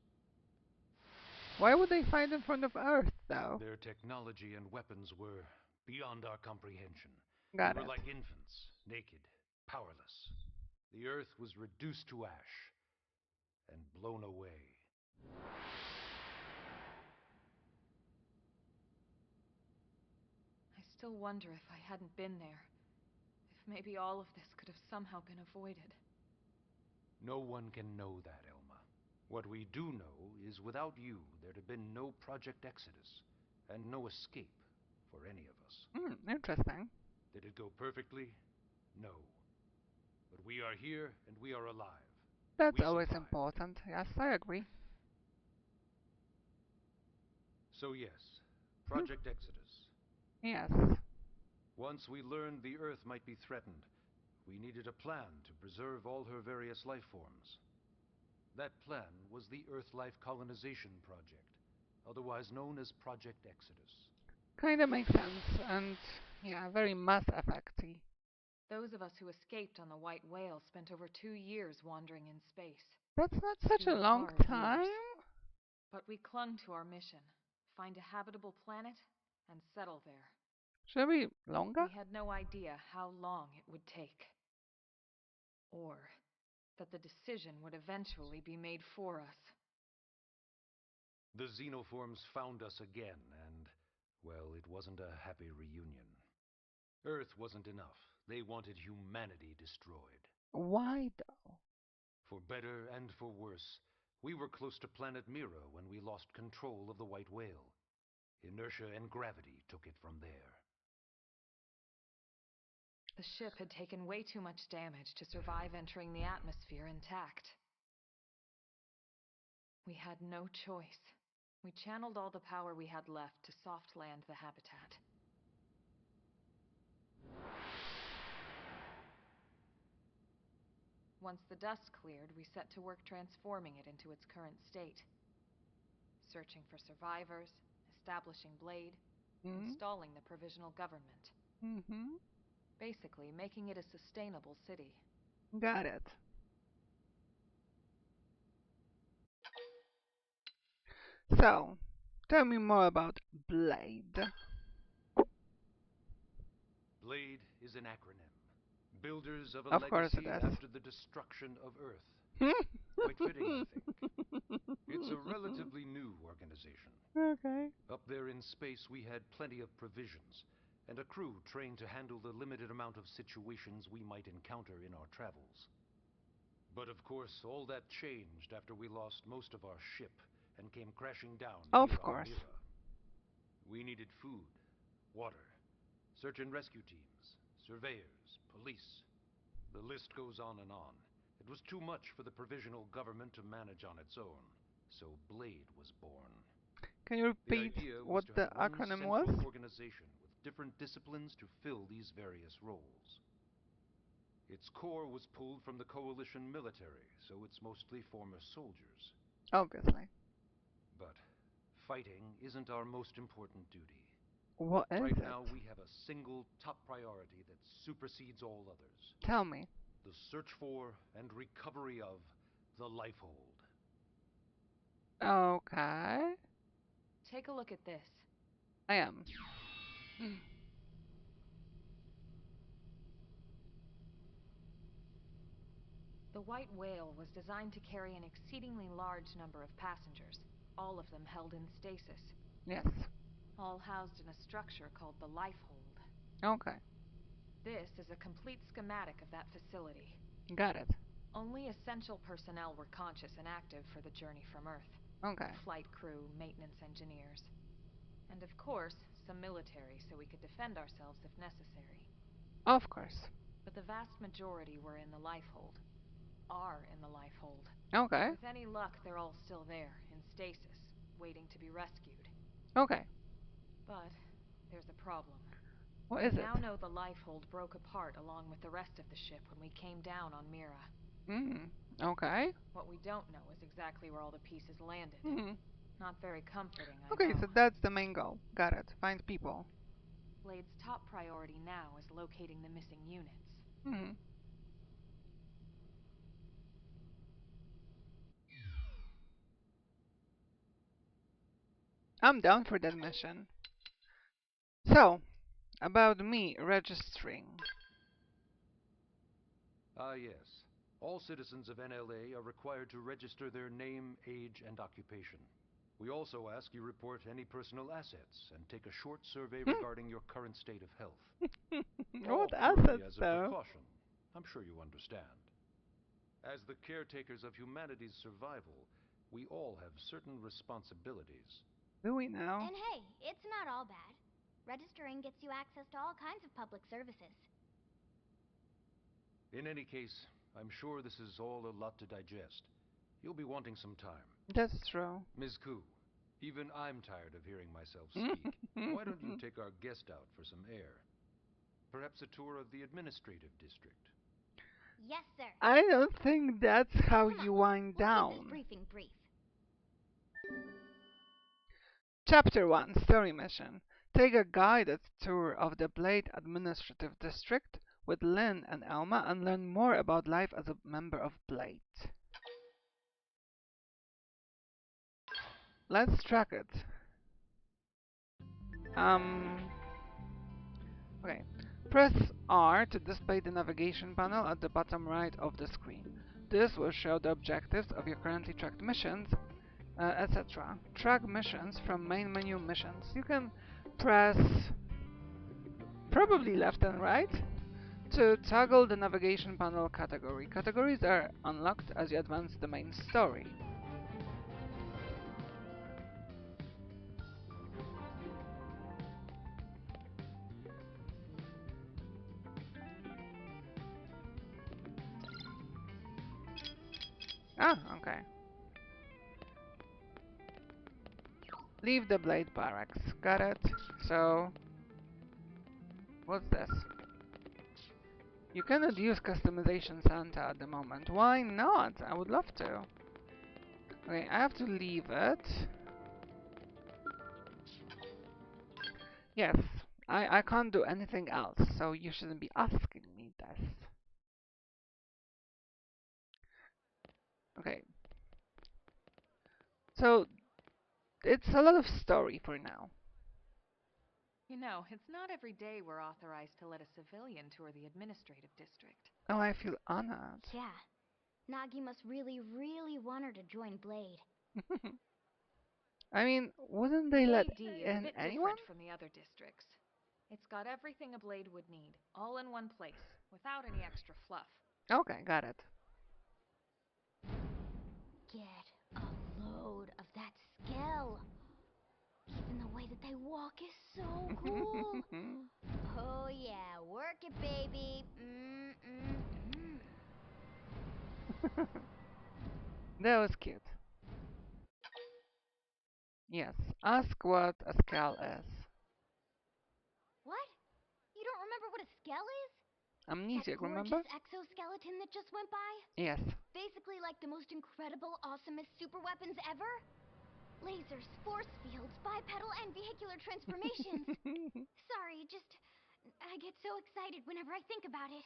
Speaker 1: Why would they fight in front of Earth, though?
Speaker 3: Their technology and weapons were beyond our comprehension.
Speaker 1: Got
Speaker 3: We were
Speaker 1: it.
Speaker 3: like infants, naked, powerless. The Earth was reduced to ash and blown away.
Speaker 2: I still wonder if I hadn't been there. maybe all of this could have somehow been avoided.
Speaker 8: No one can know that, Elma. What we do know is without you, there'd have been no Project Exodus, and no escape for any of us.
Speaker 1: Interesting.
Speaker 8: Did it go perfectly? No. But we are here, and we are alive.
Speaker 1: That's
Speaker 8: We
Speaker 1: always
Speaker 8: survived.
Speaker 1: important. Yes, I agree.
Speaker 8: So yes, Project Exodus.
Speaker 1: Yes.
Speaker 8: Once we learned the Earth might be threatened, we needed a plan to preserve all her various life forms. That plan was the Earth Life Colonization Project, otherwise known as Project Exodus.
Speaker 1: Kinda makes sense, and yeah, very Mass Effect-y.
Speaker 2: Those of us who escaped on the White Whale spent over 2 years wandering in space.
Speaker 1: That's not such
Speaker 2: 2
Speaker 1: a long
Speaker 2: hard
Speaker 1: time.
Speaker 2: years. But we clung to our mission, find a habitable planet and settle there.
Speaker 1: Should be longer?
Speaker 2: We had no idea how long it would take. Or that the decision would eventually be made for us.
Speaker 8: The xenoforms found us again, and, well, it wasn't a happy reunion. Earth wasn't enough. They wanted humanity destroyed.
Speaker 1: Why though?
Speaker 8: For better and for worse, we were close to planet Mira when we lost control of the White Whale. Inertia and gravity took it from there.
Speaker 2: The ship had taken way too much damage to survive entering the atmosphere intact. We had no choice. We channeled all the power we had left to soft land the habitat. Once the dust cleared, we set to work transforming it into its current state. Searching for survivors, establishing Blade, installing the provisional government. Basically, making it a sustainable city.
Speaker 1: Got it. So, tell me more about Blade.
Speaker 8: Blade is an acronym. Builders of a
Speaker 1: Of course it
Speaker 8: legacy
Speaker 1: is.
Speaker 8: after the destruction of Earth. Quite fitting, I think. It's a relatively new organization.
Speaker 1: Okay.
Speaker 8: Up there in space, we had plenty of provisions, and a crew trained to handle the limited amount of situations we might encounter in our travels. But of course, all that changed after we lost most of our ship and came crashing down
Speaker 1: Of
Speaker 8: here on
Speaker 1: course.
Speaker 8: Mira. We needed food, water, search and rescue teams, surveyors, police. The list goes on and on. It was too much for the provisional government to manage on its own, so Blade was born.
Speaker 1: Can you
Speaker 8: The
Speaker 1: repeat
Speaker 8: idea was
Speaker 1: what
Speaker 8: to
Speaker 1: the
Speaker 8: have one
Speaker 1: acronym
Speaker 8: central
Speaker 1: was?
Speaker 8: organization with different disciplines to fill these various roles. Its core was pulled from the Coalition military, so it's mostly former soldiers.
Speaker 1: Obviously.
Speaker 8: But fighting isn't our most important duty.
Speaker 1: What is
Speaker 8: Right
Speaker 1: it?
Speaker 8: now, we have a single top priority that supersedes all others.
Speaker 1: Tell me.
Speaker 8: The search for and recovery of the Lifehold.
Speaker 1: Okay.
Speaker 2: Take a look at this.
Speaker 1: I am.
Speaker 2: The White Whale was designed to carry an exceedingly large number of passengers, all of them held in stasis.
Speaker 1: Yes.
Speaker 2: All housed in a structure called the Lifehold.
Speaker 1: Okay.
Speaker 2: This is a complete schematic of that facility.
Speaker 1: Got it.
Speaker 2: Only essential personnel were conscious and active for the journey from Earth.
Speaker 1: Okay.
Speaker 2: Flight crew, maintenance engineers. And of course, some military so we could defend ourselves if necessary.
Speaker 1: Of course.
Speaker 2: But the vast majority were in the Lifehold. Are in the Lifehold.
Speaker 1: Okay.
Speaker 2: With any luck, they're all still there, in stasis, waiting to be rescued.
Speaker 1: Okay.
Speaker 2: But there's a problem.
Speaker 1: What is
Speaker 2: We
Speaker 1: it?
Speaker 2: now know the Lifehold broke apart along with the rest of the ship when we came down on Mira.
Speaker 1: Okay.
Speaker 2: What we don't know is exactly where all the pieces landed. Not very comforting, I
Speaker 1: Okay,
Speaker 2: know.
Speaker 1: so that's the main goal. Got it. Find people.
Speaker 2: Blade's top priority now is locating the missing units.
Speaker 1: I'm down for that mission. So, about me registering.
Speaker 8: Ah, yes. All citizens of NLA are required to register their name, age, and occupation. We also ask you report any personal assets and take a short survey regarding your current state of health. All
Speaker 1: What
Speaker 8: purely
Speaker 1: assets,
Speaker 8: as a
Speaker 1: though?
Speaker 8: precaution. I'm sure you understand. As the caretakers of humanity's survival, we all have certain responsibilities.
Speaker 1: Do we now?
Speaker 4: And hey, it's not all bad. Registering gets you access to all kinds of public services.
Speaker 8: In any case, I'm sure this is all a lot to digest. You'll be wanting some time.
Speaker 1: That's true.
Speaker 8: Ms. Koo, even I'm tired of hearing myself speak. Why don't you take our guest out for some air? Perhaps a tour of the administrative district.
Speaker 4: Yes, sir.
Speaker 1: I don't think that's how
Speaker 4: Come
Speaker 1: you
Speaker 4: on,
Speaker 1: wind
Speaker 4: we'll
Speaker 1: down.
Speaker 4: keep this briefing brief.
Speaker 1: Chapter 1 Story Mission. Take a guided tour of the Blade Administrative District with Lynn and Elma and learn more about life as a member of Blade. Let's track it. Okay. Press R to display the navigation panel at the bottom right of the screen. This will show the objectives of your currently tracked missions, etc. Track missions from main menu missions. You can press probably left and right to toggle the navigation panel category. Categories are unlocked as you advance the main story. Ah, okay. Leave the Blade Barracks. Got it. So, what's this? You cannot use customization Santa at the moment. Why not? I would love to. Okay, I have to leave it. Yes, I can't do anything else, so you shouldn't be asking me this. Okay. So, it's a lot of story for now.
Speaker 2: You know, it's not every day we're authorized to let a civilian tour the administrative district.
Speaker 1: Oh, I feel honored.
Speaker 4: Yeah. Nagi must really, really want her to join Blade.
Speaker 1: I mean, wouldn't they
Speaker 2: The
Speaker 1: let
Speaker 2: AD is a
Speaker 1: in
Speaker 2: bit
Speaker 1: anyone?
Speaker 2: different from the other districts. It's got everything a Blade would need, all in one place, without any extra fluff.
Speaker 1: Okay, got it.
Speaker 4: Get a load of that skill. Even the way that they walk is so cool. Oh yeah, work it, baby.
Speaker 1: That was cute. Yes, ask what a skull is.
Speaker 4: What? You don't remember what a skell is?
Speaker 1: Amnesiac,
Speaker 4: That
Speaker 1: remember?
Speaker 4: gorgeous exoskeleton that just went by?
Speaker 1: Yes.
Speaker 4: Basically like the most incredible, awesomest super weapons ever? Lasers, force fields, bipedal and vehicular transformations. Sorry, I get so excited whenever I think about it.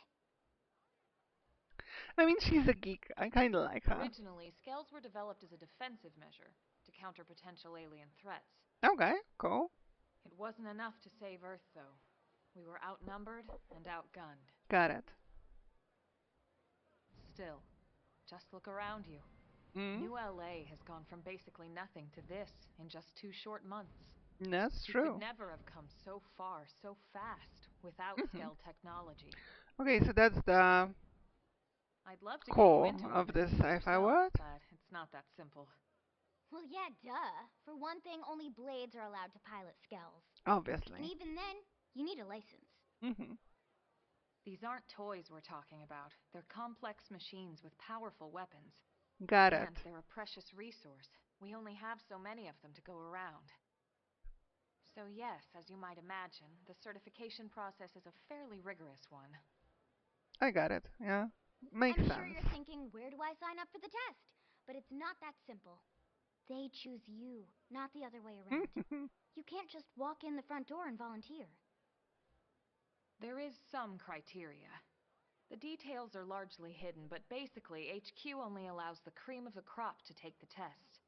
Speaker 1: I mean, she's a geek. I kinda like her.
Speaker 2: Originally, scales were developed as a defensive measure to counter potential alien threats.
Speaker 1: Okay, cool.
Speaker 2: It wasn't enough to save Earth, though. We were outnumbered and outgunned.
Speaker 1: Got it.
Speaker 2: Still, just look around you. New LA has gone from basically nothing to this in just 2 short months.
Speaker 1: That's
Speaker 2: We
Speaker 1: true.
Speaker 2: could never have come so far, so fast, without scale technology.
Speaker 1: Okay, so that's the
Speaker 2: I'd love to get you
Speaker 1: core
Speaker 2: into a
Speaker 1: of
Speaker 2: bit
Speaker 1: this sci-fi
Speaker 2: yourself,
Speaker 1: world.
Speaker 2: but it's not that simple.
Speaker 4: Well, yeah, duh. For one thing, only Blades are allowed to pilot skells. And
Speaker 1: Obviously.
Speaker 4: even then, you need a license.
Speaker 2: These aren't toys we're talking about. They're complex machines with powerful weapons.
Speaker 1: Got it.
Speaker 2: And they're a precious resource. We only have so many of them to go around. So yes, as you might imagine, the certification process is a fairly rigorous one.
Speaker 1: I got it. Yeah. Makes
Speaker 4: I'm
Speaker 1: sense.
Speaker 4: sure you're thinking, where do I sign up for the test? But it's not that simple. They choose you, not the other way around. You can't just walk in the front door and volunteer.
Speaker 2: There is some criteria. The details are largely hidden, but basically HQ only allows the cream of the crop to take the test.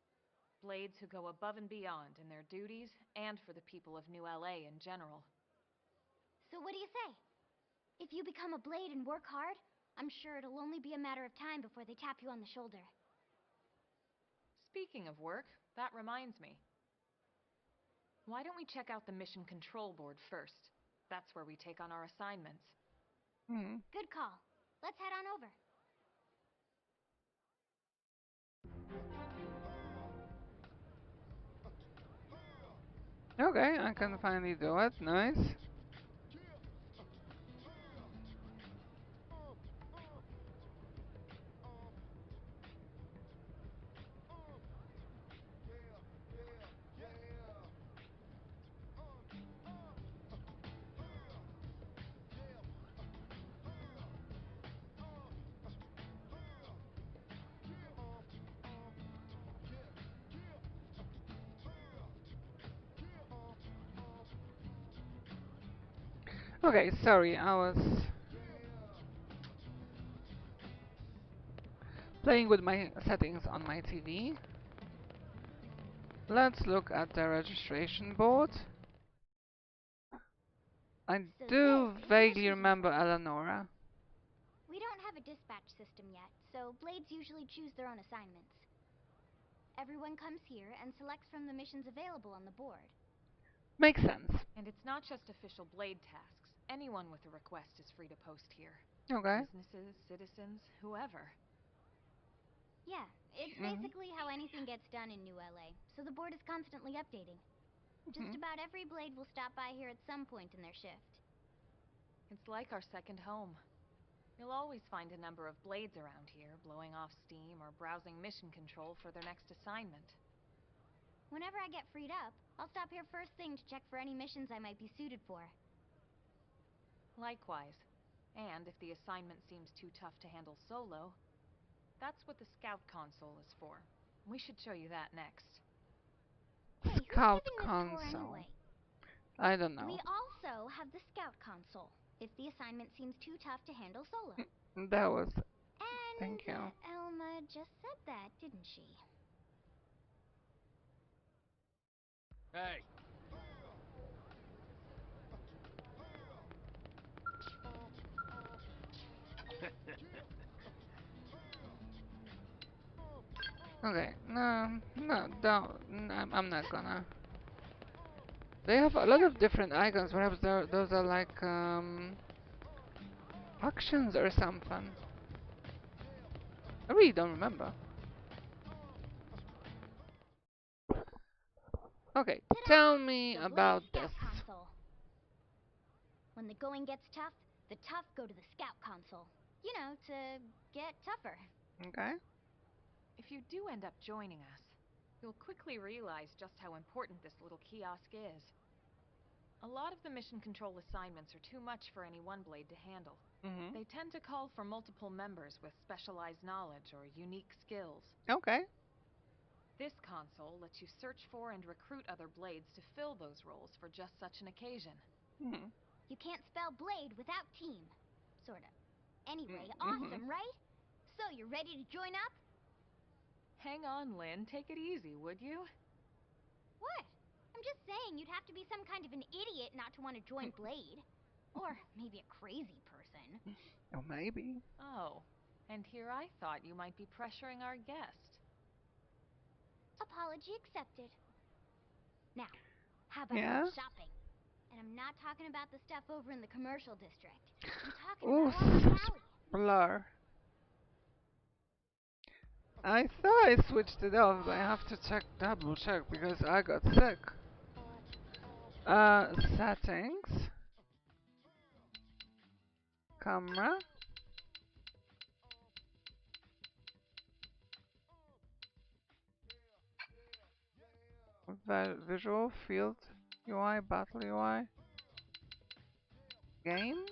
Speaker 2: Blades who go above and beyond in their duties and for the people of New LA in general.
Speaker 4: So what do you say? If you become a Blade and work hard, I'm sure it'll only be a matter of time before they tap you on the shoulder.
Speaker 2: Speaking of work, that reminds me. Why don't we check out the mission control board first? That's where we take on our assignments.
Speaker 4: Good call. Let's head on over.
Speaker 1: Okay, I can finally do it. Nice. Okay, sorry, I was playing with my settings on my TV. Let's look at the registration board. I do vaguely remember Eleonora.
Speaker 4: We don't have a dispatch system yet, so Blades usually choose their own assignments. Everyone comes here and selects from the missions available on the board.
Speaker 1: Makes sense.
Speaker 2: And it's not just official Blade tasks. Anyone with a request is free to post here.
Speaker 1: Okay.
Speaker 2: Businesses, citizens, whoever.
Speaker 4: Yeah, it's basically how anything gets done in New LA, so the board is constantly updating. Just about every Blade will stop by here at some point in their shift.
Speaker 2: It's like our second home. You'll always find a number of Blades around here, blowing off steam or browsing mission control for their next assignment.
Speaker 4: Whenever I get freed up, I'll stop here first thing to check for any missions I might be suited for.
Speaker 2: Likewise. And if the assignment seems too tough to handle solo, that's what the Scout console is for. We should show you that next.
Speaker 4: Hey,
Speaker 1: Scout
Speaker 4: who's giving this tour
Speaker 1: console.
Speaker 4: anyway?
Speaker 1: I don't know.
Speaker 4: We also have the Scout console, if the assignment seems too tough to handle solo.
Speaker 1: That was...
Speaker 4: And
Speaker 1: Thank you.
Speaker 4: Elma just said that, didn't she?
Speaker 7: Hey.
Speaker 1: Okay, don't. I'm not gonna. They have a lot of different icons. Perhaps those are like actions or something. I really don't remember. Okay, tell me
Speaker 4: The
Speaker 1: about
Speaker 4: Blade
Speaker 1: this.
Speaker 4: Scout console. When the going gets tough, the tough go to the Scout console. You know, to get tougher.
Speaker 1: Okay.
Speaker 2: If you do end up joining us, you'll quickly realize just how important this little kiosk is. A lot of the mission control assignments are too much for any one Blade to handle. They tend to call for multiple members with specialized knowledge or unique skills.
Speaker 1: Okay.
Speaker 2: This console lets you search for and recruit other Blades to fill those roles for just such an occasion.
Speaker 4: You can't spell Blade without team. Sorta. Anyway, awesome, right? So, you ready to join up?
Speaker 2: Hang on, Lynn. Take it easy, would you?
Speaker 4: What? I'm just saying you'd have to be some kind of an idiot not to want to join Blade. Or maybe a crazy person.
Speaker 1: Oh, maybe.
Speaker 2: Oh, and here I thought you might be pressuring our guest.
Speaker 4: Apology accepted. Now, how about some shopping? And I'm not talking about the stuff over in the commercial district. I'm talking about along the alley.
Speaker 1: Blur. I thought I switched it off, but I have to double check because I got sick. Settings. Camera. Visual field UI, battle UI. Game.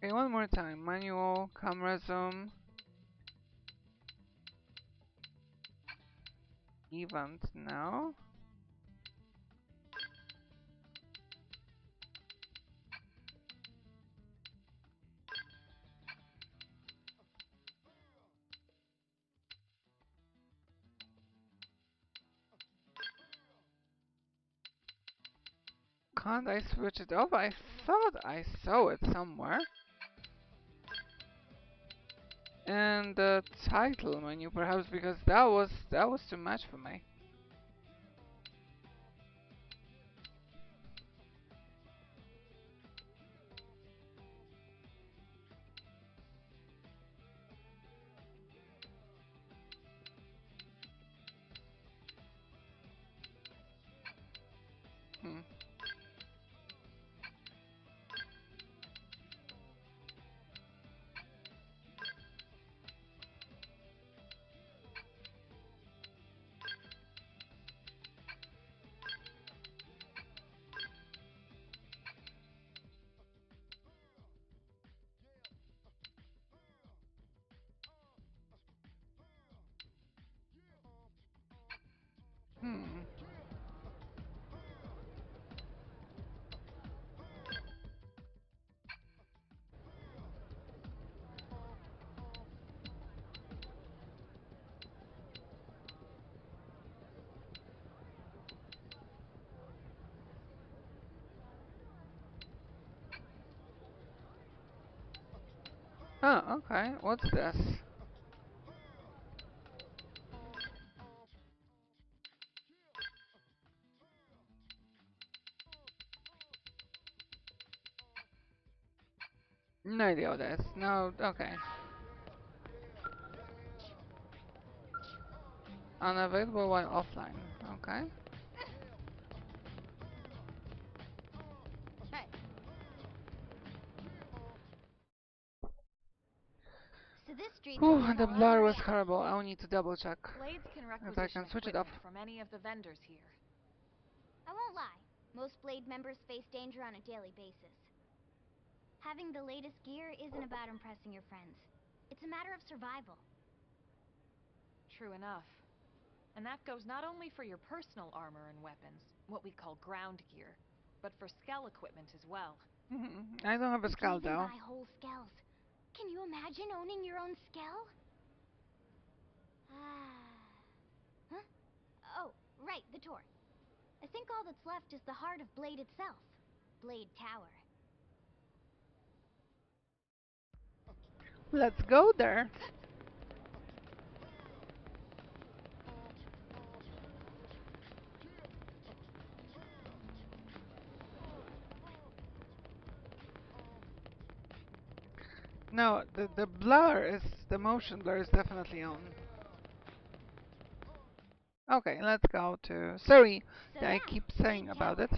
Speaker 1: Okay, one more time. Manual, camera zoom. Event now. can't I switch it off? I thought I saw it somewhere. And the title menu, perhaps, because that was too much for me. Hmm. Hmm. Oh, okay. What's this? No idea what this. No, okay. Unavailable while offline. Okay.
Speaker 4: Hey. So this street's
Speaker 1: Whew,
Speaker 4: what we
Speaker 1: the
Speaker 4: call
Speaker 1: blur
Speaker 4: on
Speaker 1: was
Speaker 4: reality.
Speaker 1: horrible. I'll need to double check
Speaker 2: Blades can
Speaker 1: if I can
Speaker 2: requisition
Speaker 1: switch it off.
Speaker 2: equipment from any of the vendors here.
Speaker 4: I won't lie. Most Blade members face danger on a daily basis. Having the latest gear isn't about impressing your friends. It's a matter of survival.
Speaker 2: True enough. And that goes not only for your personal armor and weapons, what we call ground gear, but for Skell equipment as well.
Speaker 1: I don't have a
Speaker 4: You
Speaker 1: skull
Speaker 4: can even
Speaker 1: though.
Speaker 4: buy whole skells. Can you imagine owning your own skell? Huh? Oh, right, the tour. I think all that's left is the heart of Blade itself. Blade Tower.
Speaker 1: Let's go there. No, the blur is, the motion blur is definitely on. Okay, let's go to, sorry
Speaker 4: So
Speaker 1: that I
Speaker 4: yeah,
Speaker 1: keep saying
Speaker 4: Blade
Speaker 1: about
Speaker 4: Tower.
Speaker 1: it,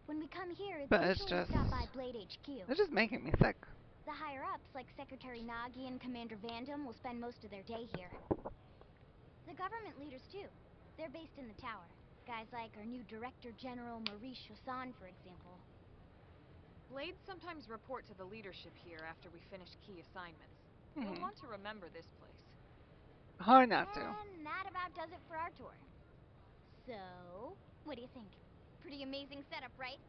Speaker 4: When we come here, it's
Speaker 1: but it's
Speaker 4: usually
Speaker 1: just,
Speaker 4: stop by Blade HQ.
Speaker 1: it's just making me sick.
Speaker 4: The higher-ups, like Secretary Nagi and Commander Vandam, will spend most of their day here. The government leaders, too. They're based in the tower. Guys like our new Director General Maurice Chassan, for example.
Speaker 2: Blades sometimes report to the leadership here after we finish key assignments.
Speaker 1: Mhm.
Speaker 2: You'll want to remember this place.
Speaker 1: Hard not to.
Speaker 4: And that about does it for our tour. So, what do you think? Pretty amazing setup, right?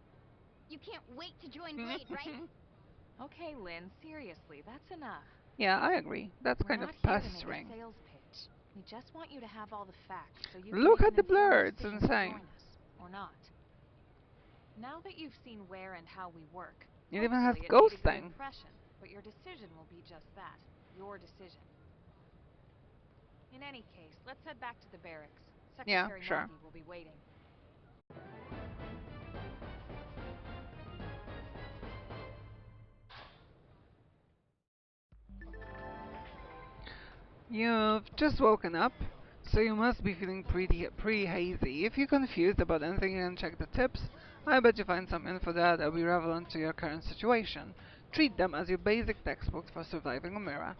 Speaker 4: You can't wait to join Blade, right?
Speaker 2: Okay, Lynn, seriously, that's enough.
Speaker 1: Yeah, I agree. That's
Speaker 2: We're
Speaker 1: kind
Speaker 2: not
Speaker 1: of
Speaker 2: here to make a
Speaker 1: pestering.
Speaker 2: sales pitch. We just want you to have all the facts so you
Speaker 1: Look
Speaker 2: can
Speaker 1: at the
Speaker 2: make an informed
Speaker 1: blur, it's
Speaker 2: decision to
Speaker 1: insane.
Speaker 2: join us, or not. Now that you've seen where and how we work,
Speaker 1: It even has
Speaker 2: hopefully it made a good
Speaker 1: ghosting.
Speaker 2: impression, but your decision will be just that, your decision. In any case, let's head back to the barracks.
Speaker 1: Yeah,
Speaker 2: Secretary
Speaker 1: sure.
Speaker 2: Nagi will be waiting.
Speaker 1: You've just woken up, so you must be feeling pretty hazy. If you're confused about anything, you can check the tips. I bet you find some info there that'll be relevant to your current situation. Treat them as your basic textbooks for surviving on Mira.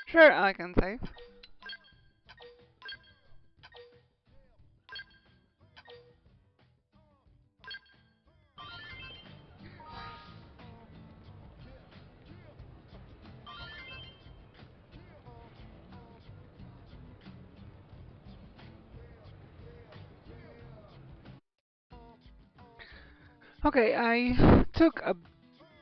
Speaker 1: Sure, I can save. Okay, I took a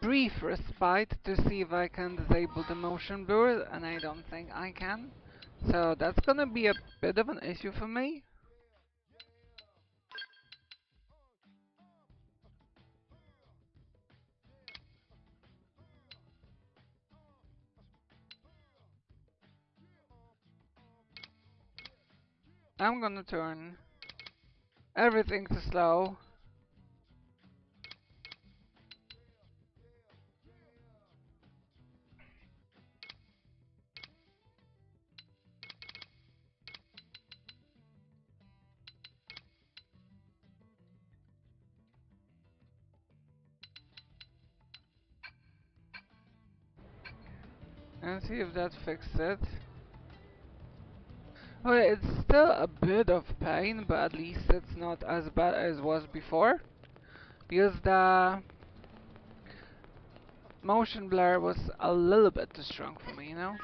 Speaker 1: brief respite to see if I can disable the motion blur, and I don't think I can. So that's gonna be a bit of an issue for me. I'm gonna turn everything to slow. And see if that fixed it. Okay, it's still a bit of pain, but at least it's not as bad as it was before. Because the motion blur was a little bit too strong for me, you know?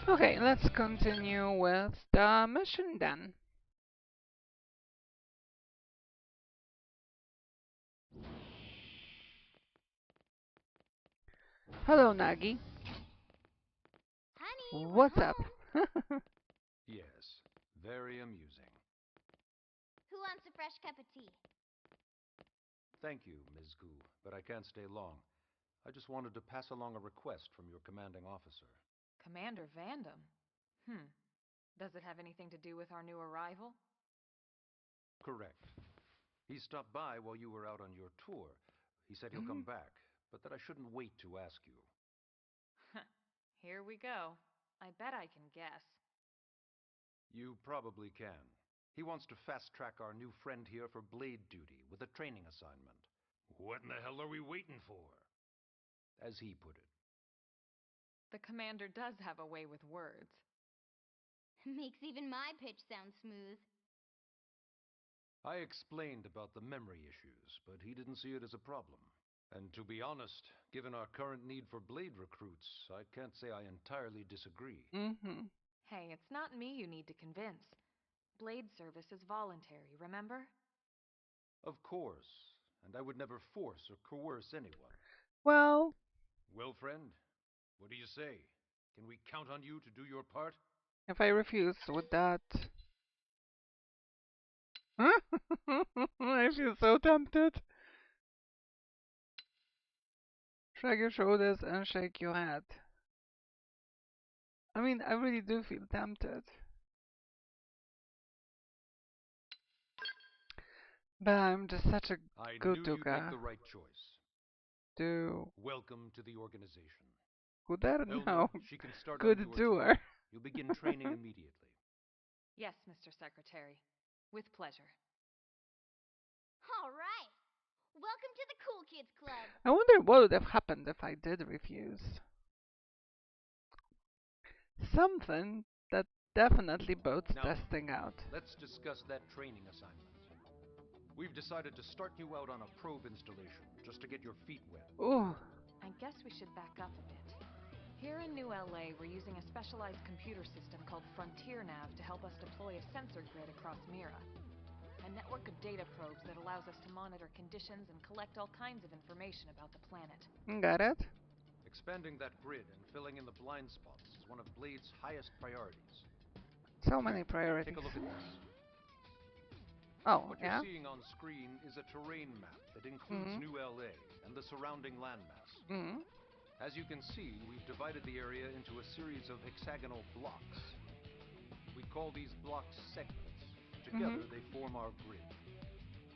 Speaker 1: Okay, let's continue with the mission then. Hello, Nagi.
Speaker 4: Honey, we're
Speaker 1: What's up?
Speaker 4: home.
Speaker 8: Yes, very amusing.
Speaker 4: Who wants a fresh cup of tea?
Speaker 8: Thank you, Ms. Gu, but I can't stay long. I just wanted to pass along a request from your commanding officer.
Speaker 2: Commander Vandam? Does it have anything to do with our new arrival?
Speaker 8: Correct. He stopped by while you were out on your tour. He said he'll come back, but that I shouldn't wait to ask you.
Speaker 2: Here we go. I bet I can guess.
Speaker 8: You probably can. He wants to fast-track our new friend here for blade duty with a training assignment. What in the hell are we waiting for? As he put it.
Speaker 2: The commander does have a way with words.
Speaker 4: Makes even my pitch sound smooth.
Speaker 8: I explained about the memory issues, but he didn't see it as a problem. And to be honest, given our current need for blade recruits, I can't say I entirely disagree.
Speaker 2: Hey, it's not me you need to convince. Blade service is voluntary, remember?
Speaker 8: Of course, and I would never force or coerce anyone.
Speaker 1: Well,
Speaker 8: Friend, what do you say? Can we count on you to do your part?
Speaker 1: if I refuse, would that... I feel so tempted. Shrug your shoulders and shake your head. I mean, I really do feel tempted. But I'm just such a
Speaker 8: I
Speaker 1: good
Speaker 8: knew you'd make
Speaker 1: Duga.
Speaker 8: the right choice. Welcome to the organization.
Speaker 1: Who doesn't
Speaker 8: Elmer,
Speaker 1: know?
Speaker 8: she can start on
Speaker 1: Good
Speaker 8: your
Speaker 1: doer.
Speaker 8: team. You'll begin training immediately.
Speaker 2: Yes, Mr. Secretary. With pleasure.
Speaker 4: All right. Welcome to the Cool Kids Club.
Speaker 1: I wonder what would have happened if I did refuse. Something that definitely boats
Speaker 8: Now,
Speaker 1: testing out.
Speaker 8: let's discuss that training assignment. We've decided to start you out on a probe installation, just to get your feet wet.
Speaker 1: Ooh.
Speaker 2: I guess we should back up a bit. Here in New LA, we're using a specialized computer system called Frontier Nav to help us deploy a sensor grid across Mira. A network of data probes that allows us to monitor conditions and collect all kinds of information about the planet.
Speaker 1: Got it?
Speaker 8: Expanding that grid and filling in the blind spots is one of Blade's highest priorities.
Speaker 1: So many priorities.
Speaker 8: Take a look at this.
Speaker 1: Oh,
Speaker 8: What
Speaker 1: yeah?
Speaker 8: you're seeing on screen is a terrain map that includes New LA and the surrounding landmass. As you can see, we've divided the area into a series of hexagonal blocks. We call these blocks segments. Together, they form our grid.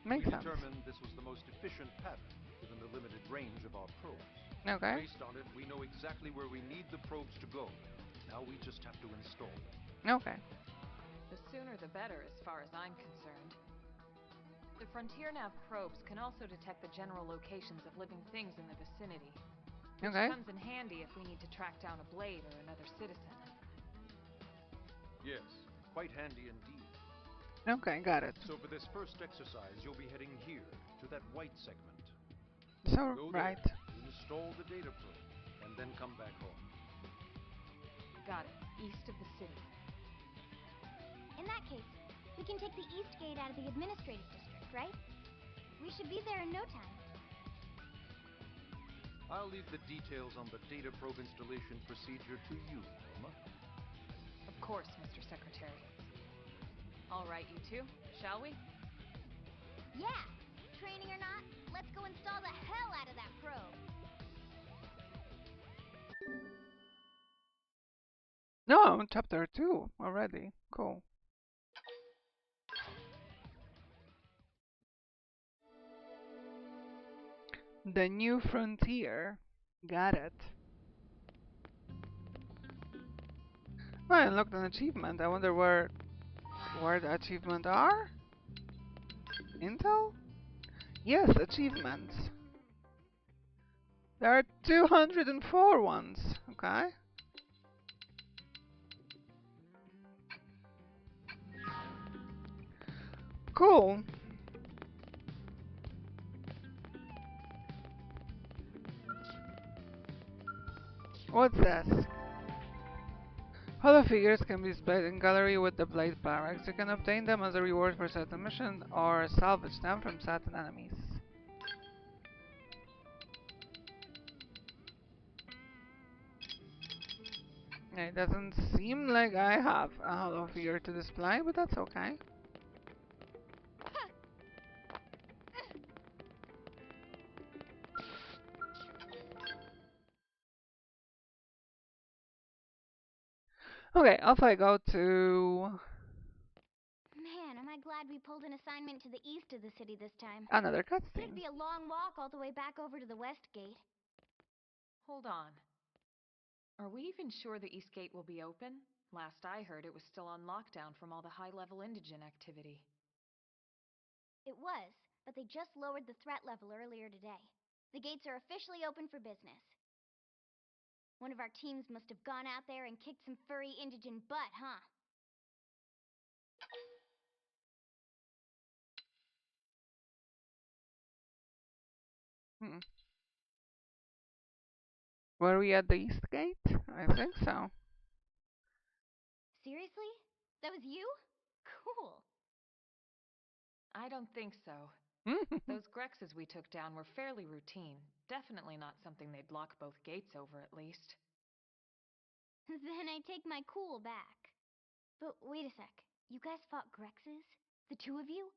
Speaker 1: Makes
Speaker 8: We
Speaker 1: sense.
Speaker 8: determined this was the most efficient pattern, given the limited range of our probes.
Speaker 1: Okay.
Speaker 8: Based on it, we know exactly where we need the probes to go. Now we just have to install them.
Speaker 1: Okay.
Speaker 2: The sooner the better, as far as I'm concerned. The Frontier Nav probes can also detect the general locations of living things in the vicinity. Which comes in handy if we need to track down a blade or another citizen.
Speaker 8: Yes, quite handy indeed.
Speaker 1: Okay, got it.
Speaker 8: So for this first exercise, you'll be heading here, to that white segment.
Speaker 1: So,
Speaker 8: Go
Speaker 1: right.
Speaker 8: there, install the data probe, and then come back home.
Speaker 2: Got it. East of the city.
Speaker 4: In that case, we can take the east gate out of the administrative district, right? We should be there in no time.
Speaker 8: I'll leave the details on the data probe installation procedure to you, Norma.
Speaker 2: Of course, Mr. Secretary. All right, you two, shall we?
Speaker 4: Yeah! Training or not, let's go install the hell out of that probe!
Speaker 1: No, chapter 2 already. Cool. The New Frontier. Got it. Oh, I unlocked an achievement. I wonder where the achievements are? Intel? Yes, achievements. There are 204 ones. Okay. Cool. What's this? Hollow figures can be displayed in gallery with the blade barracks. You can obtain them as a reward for certain mission or salvage them from certain enemies. It doesn't seem like I have a hollow figure to display, but that's okay. Okay, off I go to...
Speaker 4: Man, am I glad we pulled an assignment to the east of the city this time.
Speaker 1: another
Speaker 4: It'd
Speaker 1: cutscene.
Speaker 4: be a long walk all the way back over to the west gate.
Speaker 2: Hold on. Are we even sure the East Gate will be open? Last I heard, it was still on lockdown from all the high-level indigen activity.
Speaker 4: It was, but they just lowered the threat level earlier today. The gates are officially open for business. One of our teams must have gone out there and kicked some furry indigen butt, huh?
Speaker 1: Were we at the East Gate? I think so.
Speaker 4: Seriously? That was you? Cool.
Speaker 2: I don't think so. Those Grexes we took down were fairly routine. Definitely not something they'd lock both gates over, at least.
Speaker 4: Then I take my cool back. But wait a sec. You guys fought Grexes? The two of you?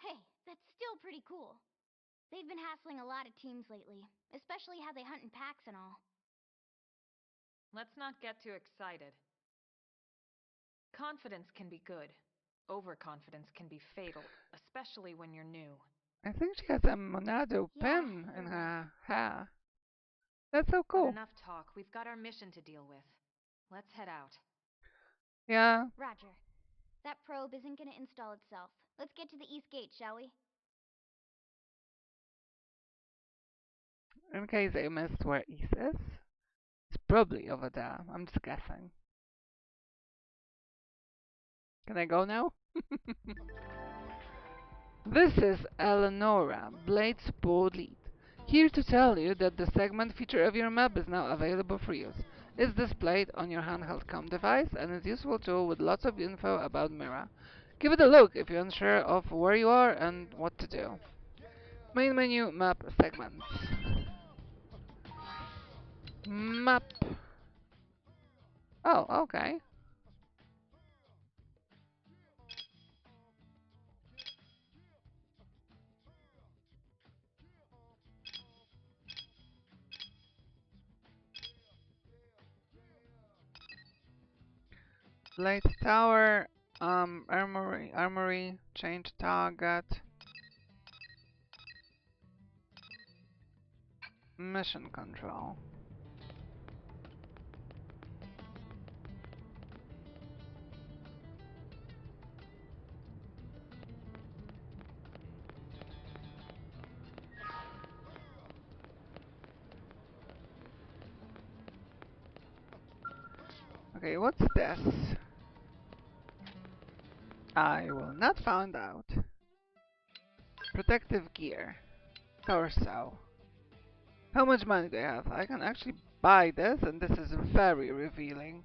Speaker 4: Hey, that's still pretty cool. They've been hassling a lot of teams lately, especially how they hunt in packs and all.
Speaker 2: Let's not get too excited. Confidence can be good. Overconfidence can be fatal, especially when you're new.
Speaker 1: I think she has a Monado pin in her hair. That's so cool.
Speaker 2: But enough talk. We've got our mission to deal with. Let's head out.
Speaker 1: Yeah.
Speaker 4: Roger. That probe isn't gonna install itself. Let's get to the East Gate, shall we?
Speaker 1: In case I missed where East is, it's probably over there. I'm just guessing. Can I go now? This is Eleonora, Blade's board lead, here to tell you that the segment feature of your map is now available for use. It's displayed on your handheld comm device and is a useful tool with lots of info about Mira. Give it a look if you're unsure of where you are and what to do. Main menu, map, segments. Map. Oh, okay. Blade Tower, armory, change target, mission control. Okay, what's this? I will not find out. Protective gear. Torso. How much money do I have? I can actually buy this, and this is very revealing.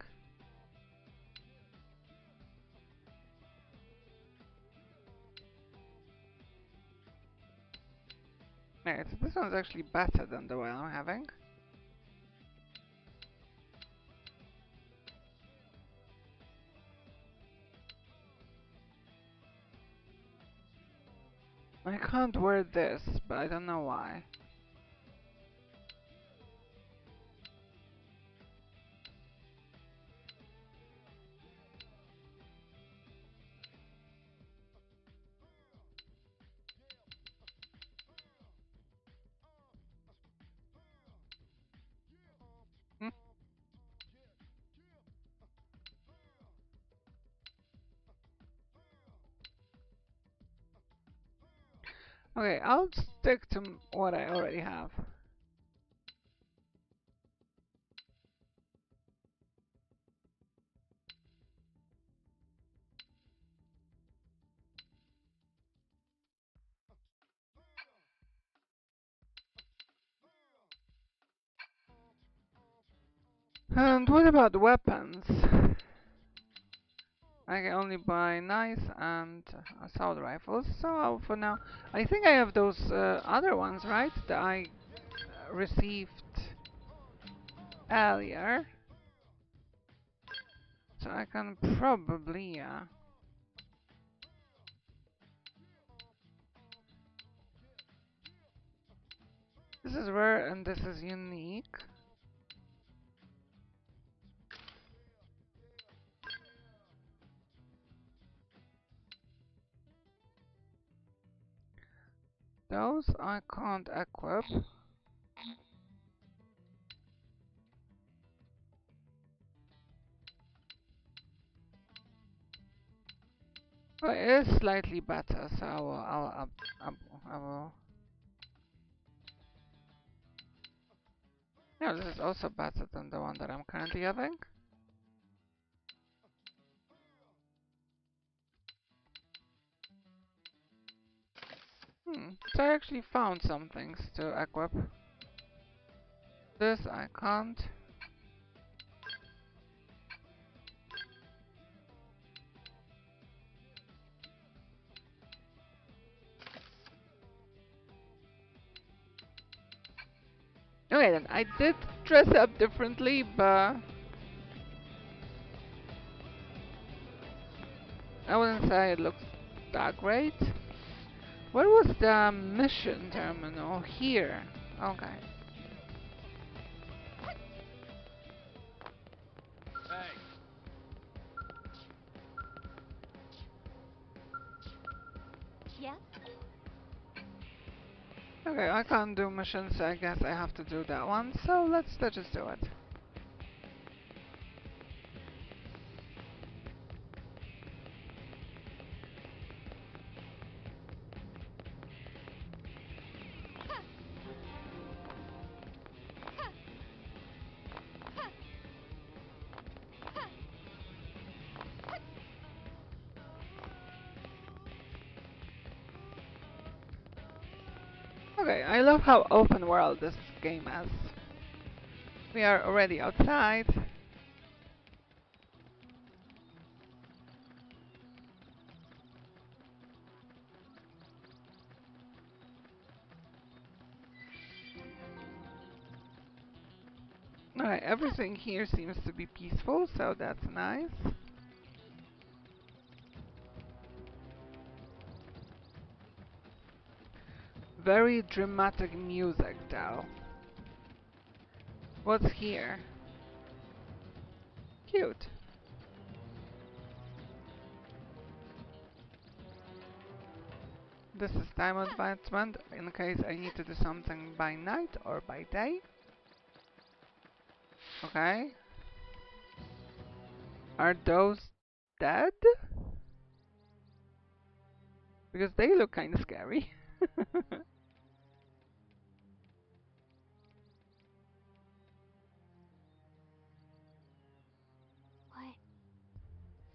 Speaker 1: Right, so this one's actually better than the one I'm having. I can't wear this, but I don't know why. Hmm? Okay, I'll stick to what I already have. And what about weapons? I can only buy knives and assault rifles, so for now, I think I have those other ones, right, that I received earlier. So I can probably, yeah. This is rare and this is unique. Those I can't equip. Well, it is slightly better, so I will. Yeah, this is also better than the one that I'm currently having. So I actually found some things to equip. This I can't. Okay then, I did dress up differently, but I wouldn't say it looks that great. Where was the mission terminal? Here. Okay.
Speaker 6: Hey.
Speaker 4: Yeah?
Speaker 1: Okay, I can't do missions, so I guess I have to do that one. So let's just do it. Okay, I love how open world this game is. We are already outside. Alright, everything here seems to be peaceful, so that's nice. Very dramatic music, though. What's here? Cute. This is time advancement in case I need to do something by night or by day. Okay. Are those dead? Because they look kind of scary.
Speaker 4: What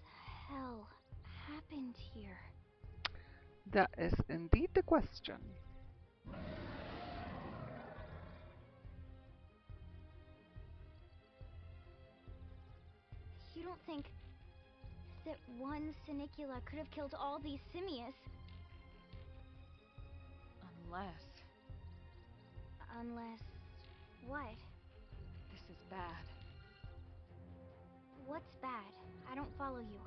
Speaker 4: the hell happened here?
Speaker 1: That is indeed the question.
Speaker 4: think that one Sinicula could have killed all these simius. Unless... what?
Speaker 2: This is bad.
Speaker 4: What's bad? I don't follow you.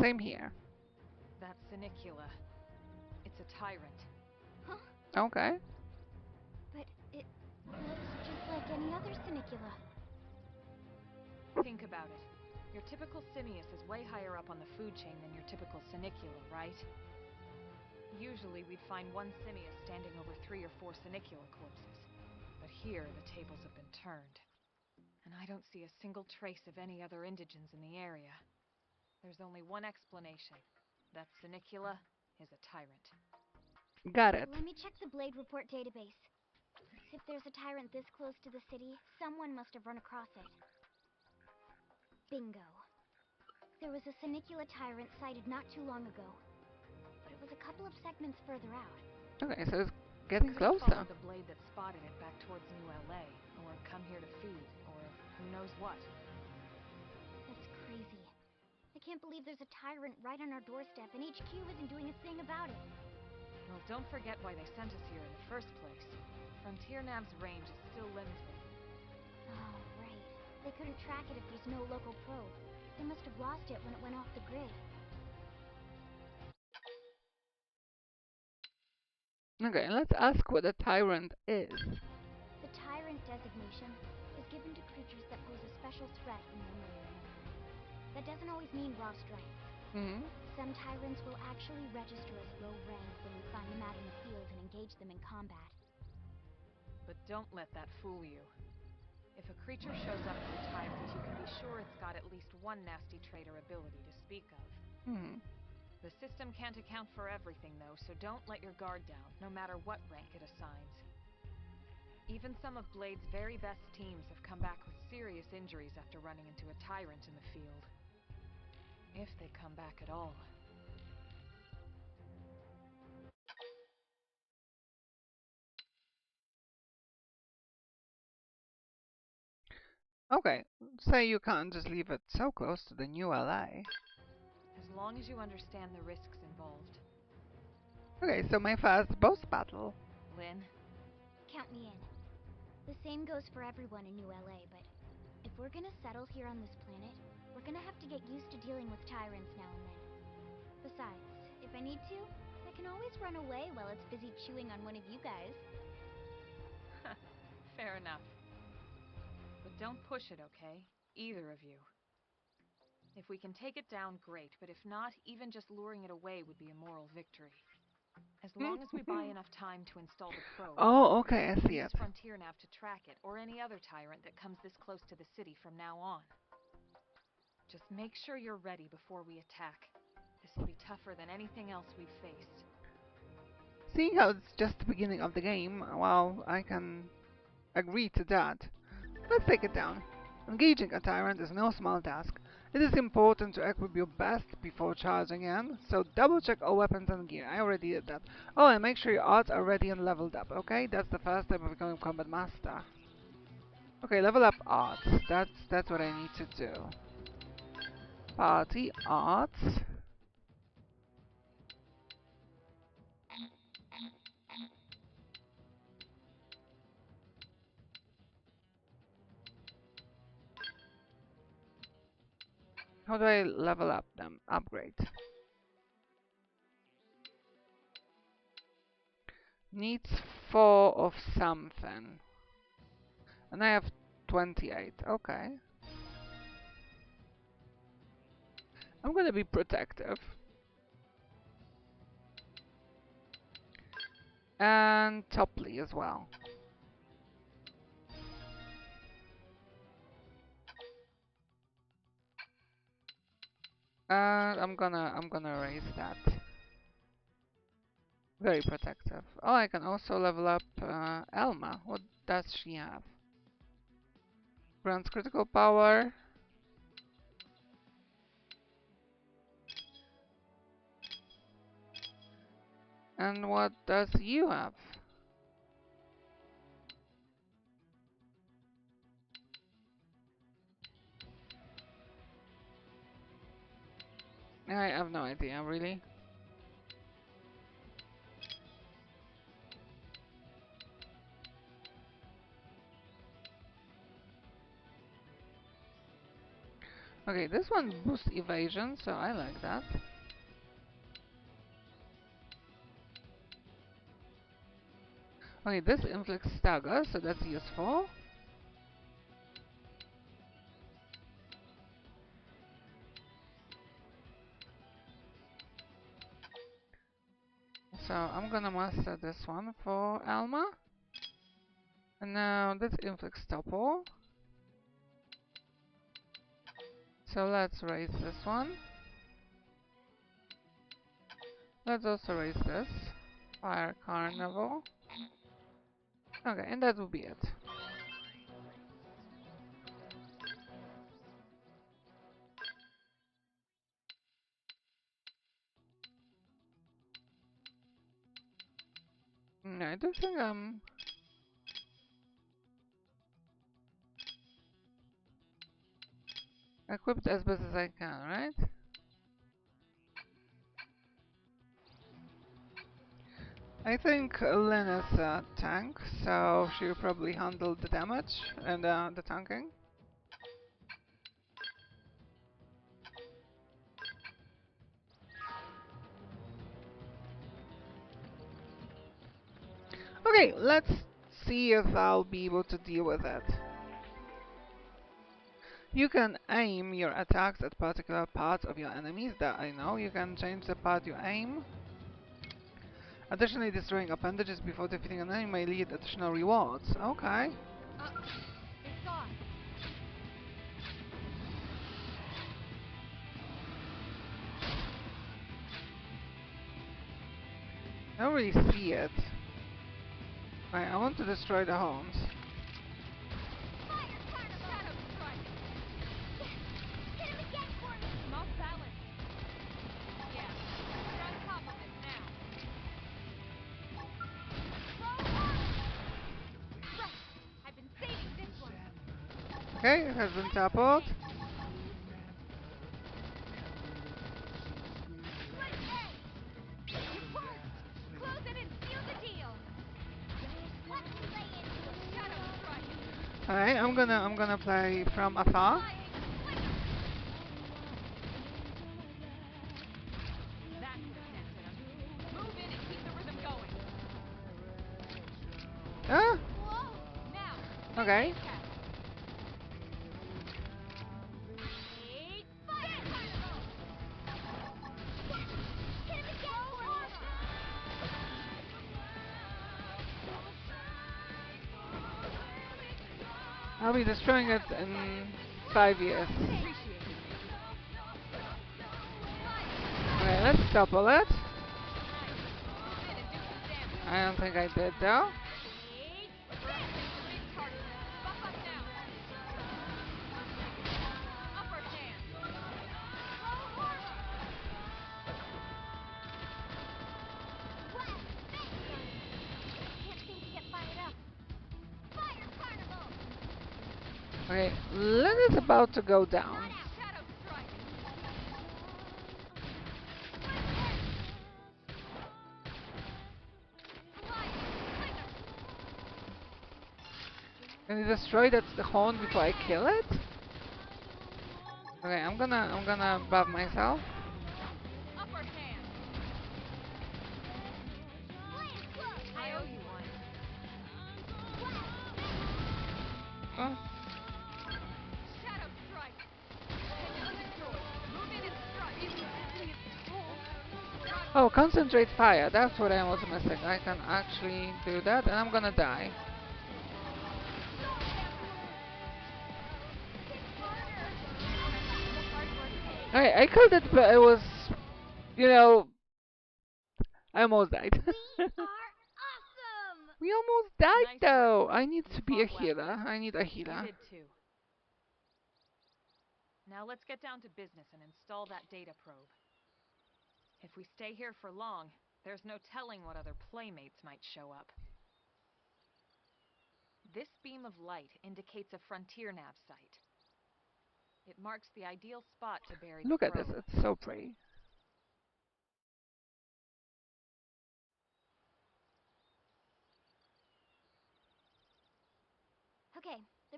Speaker 1: Same here.
Speaker 2: That Sinicula. It's a Tyrant.
Speaker 4: Huh?
Speaker 1: Okay.
Speaker 4: But it looks just like any other Sinicula.
Speaker 2: Think about it. Your typical simius is way higher up on the food chain than your typical Sinicula, right? Usually we'd find one simius standing over 3 or 4 Sinicula corpses. But here, the tables have been turned. And I don't see a single trace of any other indigens in the area. There's only one explanation. That Sinicula is a Tyrant.
Speaker 1: Got it.
Speaker 4: Let me check the Blade Report database. If there's a Tyrant this close to the city, someone must have run across it. Bingo. There was a Sinicula Tyrant sighted not too long ago. But it was a couple of segments further out.
Speaker 1: Okay, so it's getting
Speaker 2: We could've
Speaker 1: closer.
Speaker 2: followed the blade that spotted it back towards New LA, or come here to feed, or who knows what.
Speaker 4: That's crazy. I can't believe there's a Tyrant right on our doorstep and HQ isn't doing a thing about it.
Speaker 2: Well, don't forget why they sent us here in the first place. Frontier Nav's range is still limited.
Speaker 4: Oh, right. They couldn't track it if there's no local probe. They must have lost it when it went off the grid.
Speaker 1: Okay, let's ask what a Tyrant is.
Speaker 4: The Tyrant designation is given to creatures that pose a special threat in one way or another. That doesn't always mean raw strength. Some Tyrants will actually register as low rank when we find them out in the field and engage them in combat.
Speaker 2: But don't let that fool you. If a creature shows up as a Tyrant, you can be sure it's got at least one nasty trait or ability to speak of. The system can't account for everything, though, so don't let your guard down, no matter what rank it assigns. Even some of Blade's very best teams have come back with serious injuries after running into a Tyrant in the field. If they come back at all.
Speaker 1: Okay, say you can't just leave it so close to the New LA.
Speaker 2: As long as you understand the risks involved.
Speaker 1: Okay, so my first boss battle.
Speaker 2: Lynn?
Speaker 4: Count me in. The same goes for everyone in New LA, but if we're gonna settle here on this planet, we're gonna have to get used to dealing with Tyrants now and then. Besides, if I need to, I can always run away while it's busy chewing on one of you guys.
Speaker 2: Fair enough. But don't push it, okay? Either of you. If we can take it down, great, but if not, even just luring it away would be a moral victory. As long as we buy enough time to install the probe.
Speaker 1: Oh, okay, I see
Speaker 2: use
Speaker 1: it.
Speaker 2: Frontier Nav to track it, or any other Tyrant that comes this close to the city from now on. Just make sure you're ready before we attack. This will be tougher than anything else we've faced.
Speaker 1: Seeing how it's just the beginning of the game, well, I can agree to that. Let's take it down. Engaging a Tyrant is no small task. It is important to equip your best before charging in, so double check all weapons and gear. I already did that. Oh, and make sure your odds are ready and leveled up, okay? That's the first step of becoming Combat Master. Okay, level up odds. That's what I need to do. Party odds. How do I level up them? Upgrade. Needs 4 of something. And I have 28. Okay. I'm gonna be protective. And Topley as well. I'm gonna raise that. Very protective. Oh, I can also level up Elma. What does she have? Grants critical power. And what does you have? I have no idea, really. Okay, this one boosts evasion, so I like that. Okay, this inflicts stagger, so that's useful. So I'm gonna master this one for Alma. And now this inflicts topple. So let's raise this one. Let's also raise this. Fire Carnival. Okay, and that will be it. No, I don't think I'm... equipped as best as I can, right? I think Lynn is a tank, so she'll probably handle the damage and the tanking. Okay, let's see if I'll be able to deal with it. You can aim your attacks at particular parts of your enemies, that I know. You can change the part you aim. Additionally, destroying appendages before defeating an enemy may lead additional rewards. Okay.
Speaker 2: It's gone.
Speaker 1: I don't really see it. Right, I want to destroy the horns. Okay, it has been toppled. Alright, I'm gonna play from afar. Ah! Okay. I'll be destroying it in 5 years. Okay, let's double it. I don't think I did though. Okay, Lynn is about to go down. Can you destroy the horn before I kill it? Okay, I'm gonna buff myself. Oh. Oh, concentrate fire. That's what I was missing. I can actually do that, and I'm gonna die. I killed it, but it was, you know, I almost died. We almost died,
Speaker 2: Nice
Speaker 1: though.
Speaker 2: work.
Speaker 1: I need
Speaker 2: You
Speaker 1: to be a
Speaker 2: fought well.
Speaker 1: healer. I need a
Speaker 2: You
Speaker 1: healer.
Speaker 2: did too. Now let's get down to business and install that data probe. If we stay here for long, there's no telling what other playmates might show up. This beam of light indicates a frontier nav site. It marks the ideal spot to bury
Speaker 1: Look
Speaker 2: the
Speaker 1: at this.
Speaker 2: probe.
Speaker 1: It's so pretty.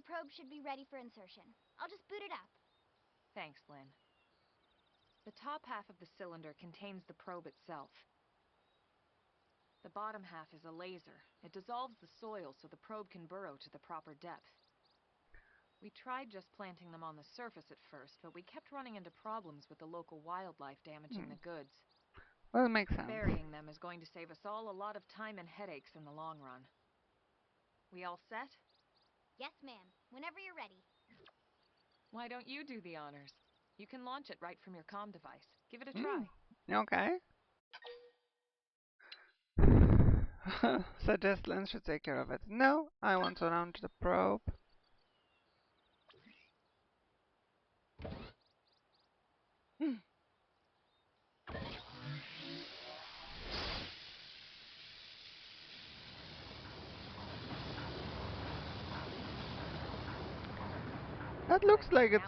Speaker 4: probe should be ready for insertion. I'll just boot it up.
Speaker 2: Thanks, Lynn. The top half of the cylinder contains the probe itself. The bottom half is a laser. It dissolves the soil so the probe can burrow to the proper depth. We tried just planting them on the surface at first, but we kept running into problems with the local wildlife damaging the goods.
Speaker 1: Well, it makes sense.
Speaker 2: Burying them is going to save us all a lot of time and headaches in the long run. We all set?
Speaker 4: Yes, ma'am. Whenever you're ready.
Speaker 2: Why don't you do the honors? You can launch it right from your comm device. Give it a try.
Speaker 1: Okay. Suggest Lynn should take care of it. No, I want to launch the probe. That looks like it's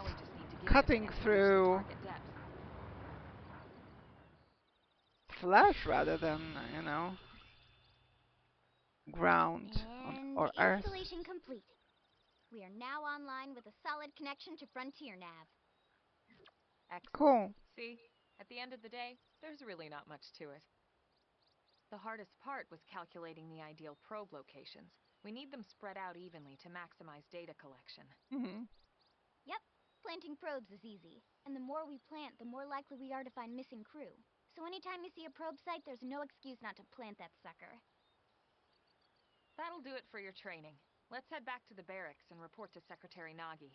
Speaker 1: cutting through flesh rather than, you know, ground or earth.
Speaker 4: Installation complete. We are now online with a solid connection to Frontier Nav.
Speaker 2: Excellent.
Speaker 1: Cool.
Speaker 2: See, at the end of the day, there's really not much to it. The hardest part was calculating the ideal probe locations. We need them spread out evenly to maximize data collection.
Speaker 4: Yep, planting probes is easy. And the more we plant, the more likely we are to find missing crew. So anytime you see a probe site, there's no excuse not to plant that sucker.
Speaker 2: That'll do it for your training. Let's head back to the barracks and report to Secretary Nagi.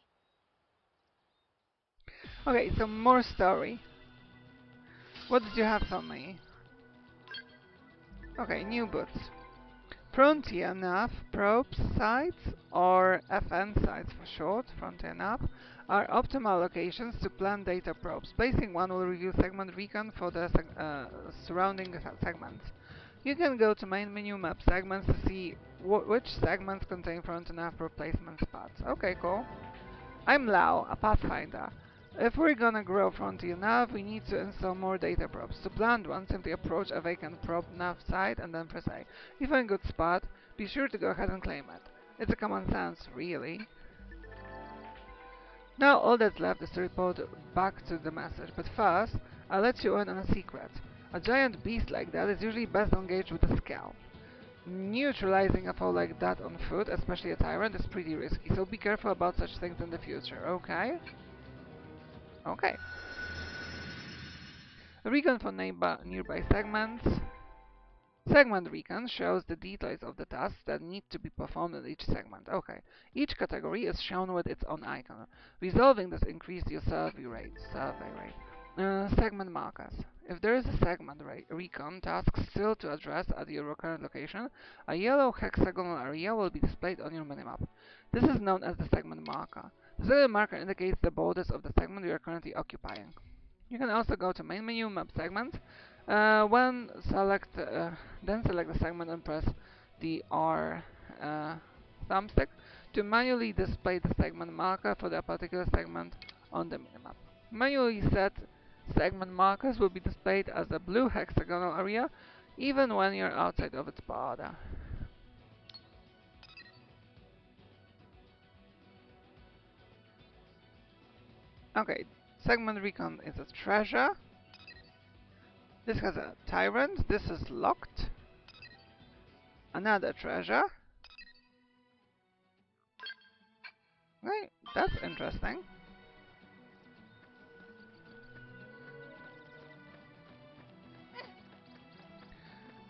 Speaker 1: Okay, so more story. What did you have for me? Okay, new boots. Frontier Nav probe sites, or FN sites for short, Frontier Nav, are optimal locations to plant data probes. Basing 1 will review segment recon for the surrounding segments. You can go to main menu map segments to see which segments contain Frontier Nav replacement spots. Okay, cool. I'm Lao, a pathfinder. If we're gonna grow Frontier Nav, we need to install more data probes. To plant one, simply approach a vacant probe nav site and then press A. If you find a good spot, be sure to go ahead and claim it. It's a common sense, really. Now all that's left is to report back to the message, but first, I'll let you in on a secret. A giant beast like that is usually best engaged with a scout. Neutralizing a foe like that on foot, especially a Tyrant, is pretty risky, so be careful about such things in the future, okay? Okay. Recon for nearby segments. Segment recon shows the details of the tasks that need to be performed in each segment. Okay. Each category is shown with its own icon. Resolving this increases your survey rate. Segment markers. If there is a segment recon task still to address at your current location, a yellow hexagonal area will be displayed on your minimap. This is known as the segment marker. The segment marker indicates the borders of the segment you are currently occupying. You can also go to main menu map segment. Then select the segment and press the R thumbstick to manually display the segment marker for that particular segment on the minimap. Manually set segment markers will be displayed as a blue hexagonal area even when you're outside of its border. Okay, segment recon is a treasure. This has a Tyrant. This is locked. Another treasure. Okay, that's interesting.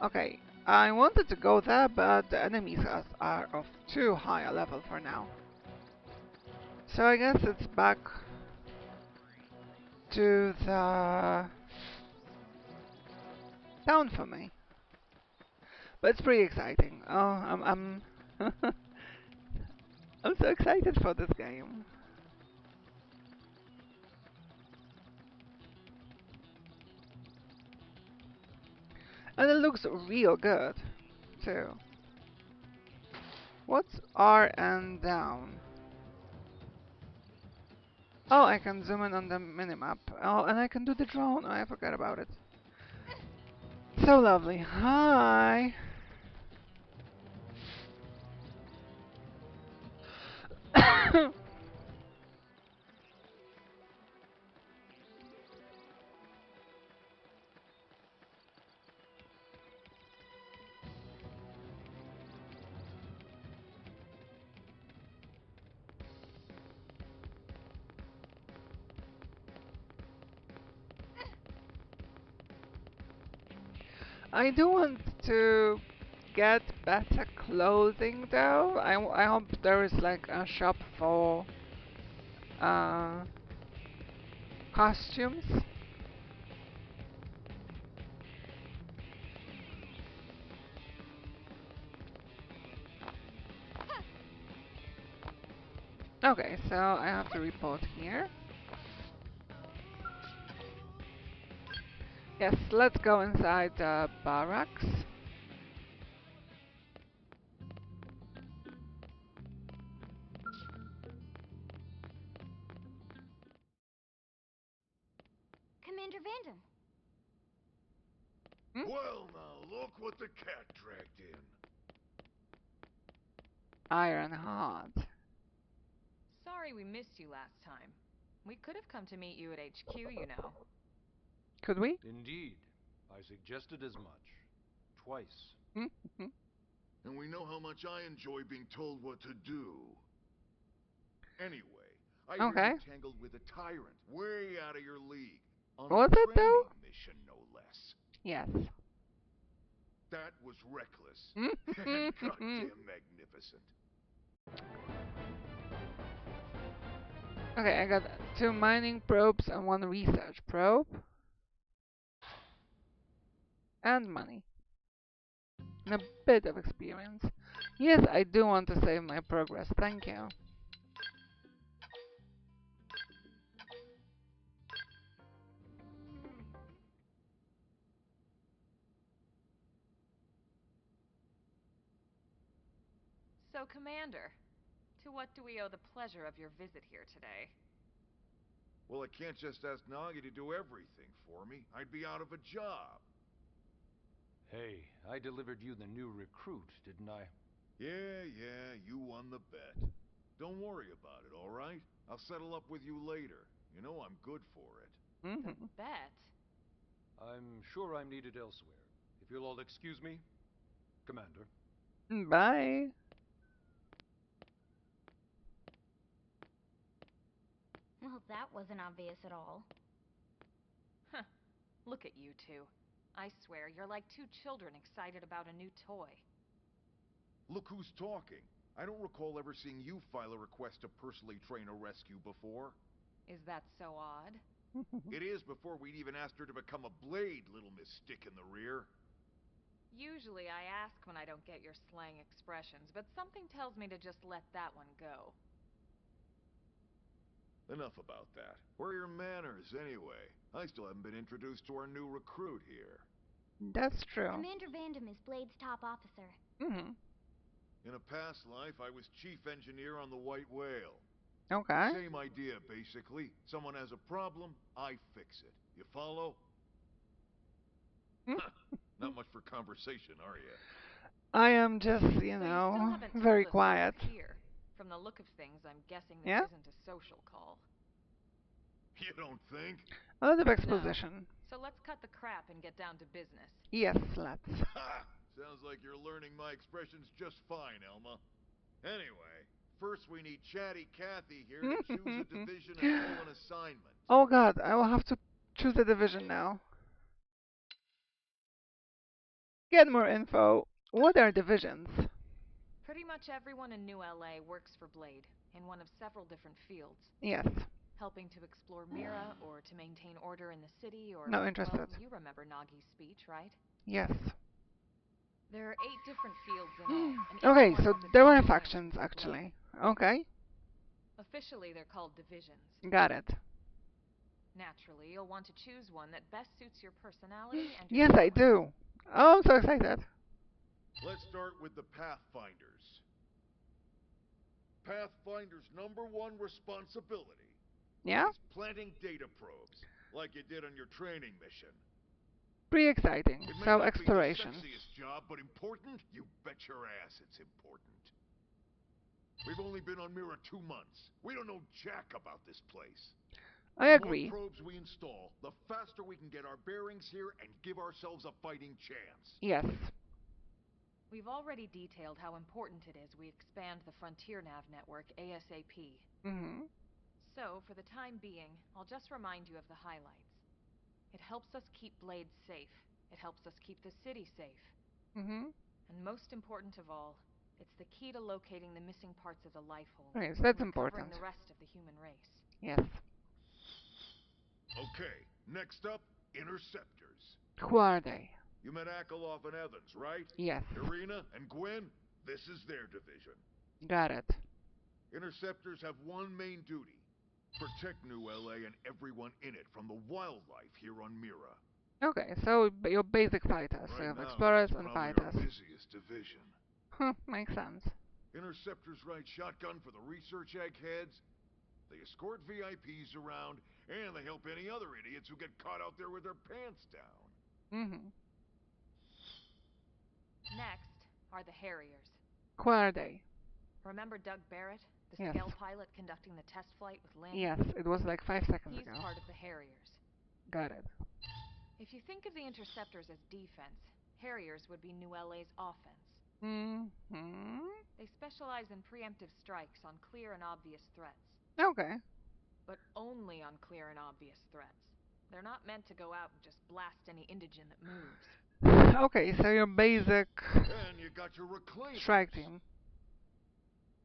Speaker 1: Okay, I wanted to go there, but the enemies are of too high a level for now. So I guess it's back to the town for me. But it's pretty exciting. Oh, I'm I'm so excited for this game. And it looks real good, too. What's R and down? Oh, I can zoom in on the minimap. Oh, and I can do the drone. Oh, I forgot about it. So lovely. Hi! I do want to get better clothing though. I hope there is like a shop for uh, costumes. Okay, so I have to report here. Yes, let's go inside the barracks.
Speaker 4: Commander Vandam.
Speaker 1: Hmm?
Speaker 7: Well, now look what the cat dragged in.
Speaker 1: Iron Heart.
Speaker 2: Sorry we missed you last time. We could have come to meet you at HQ, you know.
Speaker 1: Could we?
Speaker 8: Indeed. I suggested as much. Twice.
Speaker 7: And we know how much I enjoy being told what to do. Anyway, I hear
Speaker 1: Okay.
Speaker 7: you tangled with a tyrant way out of your league. On
Speaker 1: Was
Speaker 7: a
Speaker 1: it though?
Speaker 7: training mission, no less.
Speaker 1: Yes.
Speaker 7: That was reckless. And goddamn magnificent.
Speaker 1: Okay, I got 2 mining probes and 1 research probe. And money. And a bit of experience. Yes, I do want to save my progress, thank you.
Speaker 2: So, Commander, to what do we owe the pleasure of your visit here today?
Speaker 7: Well, I can't just ask Nagi to do everything for me. I'd be out of a job.
Speaker 8: Hey, I delivered you the new recruit, didn't I?
Speaker 7: Yeah, you won the bet. Don't worry about it, all right? I'll settle up with you later. You know I'm good for it.
Speaker 2: The bet?
Speaker 8: I'm sure I'm needed elsewhere. If you'll all excuse me, Commander.
Speaker 1: Bye.
Speaker 4: Well, that wasn't obvious at all.
Speaker 2: Huh. Look at you two. I swear, you're like 2 children excited about a new toy.
Speaker 7: Look who's talking. I don't recall ever seeing you file a request to personally train a rescue before.
Speaker 2: Is that so odd?
Speaker 7: It is before we'd even asked her to become a blade, little Miss Stick in the Rear.
Speaker 2: Usually I ask when I don't get your slang expressions, but something tells me to just let that one go.
Speaker 7: Enough about that. Where are your manners, anyway? I still haven't been introduced to our new recruit here.
Speaker 1: That's true.
Speaker 4: Commander Vandam is Blade's top officer.
Speaker 7: In a past life, I was chief engineer on the White Whale.
Speaker 1: Okay.
Speaker 7: Same idea, basically. Someone has a problem, I fix it. You follow? Not much for conversation, are you?
Speaker 1: I am just,
Speaker 2: So you still haven't told
Speaker 1: very
Speaker 2: us why
Speaker 1: quiet.
Speaker 2: you're here. From the look of things, I'm guessing this
Speaker 1: Yeah?
Speaker 2: isn't a social call.
Speaker 7: You don't think?
Speaker 1: A lot of exposition.
Speaker 2: So let's cut the crap and get down to business.
Speaker 1: Yes, let's.
Speaker 7: Ha! Sounds like you're learning my expressions just fine, Elma. Anyway, first we need Chatty Cathy here to choose a division and pull an assignment.
Speaker 1: Oh god, I will have to choose a division now. Get more info. What are divisions?
Speaker 2: Pretty much everyone in New LA works for Blade, in one of several different fields.
Speaker 1: Yes.
Speaker 2: Helping to explore Mira, or to maintain order in the city, or...
Speaker 1: No interested.
Speaker 2: Well, you remember Nagi's speech, right?
Speaker 1: Yes.
Speaker 2: There are 8 different fields in all. and each
Speaker 1: Okay,
Speaker 2: one
Speaker 1: so
Speaker 2: has its
Speaker 1: there
Speaker 2: own
Speaker 1: are
Speaker 2: branch
Speaker 1: factions
Speaker 2: of Blade.
Speaker 1: actually. Okay.
Speaker 2: Officially, they're called divisions.
Speaker 1: Got it.
Speaker 2: Naturally, you'll want to choose one that best suits your personality and your
Speaker 1: Yes, I
Speaker 2: talents.
Speaker 1: do. Oh, I'm so excited.
Speaker 7: Let's start with the Pathfinders. Pathfinder's #1 responsibility
Speaker 1: Yeah?
Speaker 7: is planting data probes, like you did on your training mission.
Speaker 1: Pretty exciting.
Speaker 7: It may
Speaker 1: So,
Speaker 7: not
Speaker 1: exploration.
Speaker 7: be the sexiest job, but important? You bet your ass it's important. We've only been on Mira 2 months. We don't know jack about this place.
Speaker 1: I
Speaker 7: The
Speaker 1: agree.
Speaker 7: more probes we install, the faster we can get our bearings here and give ourselves a fighting chance.
Speaker 1: Yes.
Speaker 2: We've already detailed how important it is we expand the Frontier Nav network ASAP.
Speaker 1: Mm-hmm.
Speaker 2: So, for the time being, I'll just remind you of the highlights. It helps us keep Blade safe. It helps us keep the city safe.
Speaker 1: Mm-hmm.
Speaker 2: And most important of all, it's the key to locating the missing parts of the Lifehold.
Speaker 1: Okay, so that's
Speaker 2: and recovering
Speaker 1: important.
Speaker 2: the rest of the human race.
Speaker 1: Yes.
Speaker 7: Okay, next up, Interceptors.
Speaker 1: Who are they?
Speaker 7: You met Akalov and Evans, right?
Speaker 1: Yes.
Speaker 7: Irina and Gwen, this is their division.
Speaker 1: Got it.
Speaker 7: Interceptors have one main duty. Protect New LA and everyone in it from the wildlife here on Mira.
Speaker 1: Okay, so your basic fighters. So you have explorers and fighters.
Speaker 7: Our busiest division.
Speaker 1: Makes sense.
Speaker 7: Interceptors ride shotgun for the research eggheads. They escort VIPs around, and they help any other idiots who get caught out there with their pants down.
Speaker 1: Mm-hmm.
Speaker 2: Next are the Harriers.
Speaker 1: Who are they?
Speaker 2: Remember Doug Barrett, the
Speaker 1: Yes.
Speaker 2: Skell pilot conducting the test flight with Lynn?
Speaker 1: Yes, it was like 5 seconds
Speaker 2: He's
Speaker 1: ago.
Speaker 2: part of the Harriers.
Speaker 1: Got it.
Speaker 2: If you think of the Interceptors as defense, Harriers would be New LA's offense.
Speaker 1: Mm-hmm.
Speaker 2: They specialize in preemptive strikes on clear and obvious threats.
Speaker 1: Okay.
Speaker 2: But only on clear and obvious threats. They're not meant to go out and just blast any indigen that moves.
Speaker 1: Okay, so your basic
Speaker 7: And you got your Reclaimers.
Speaker 1: strike team.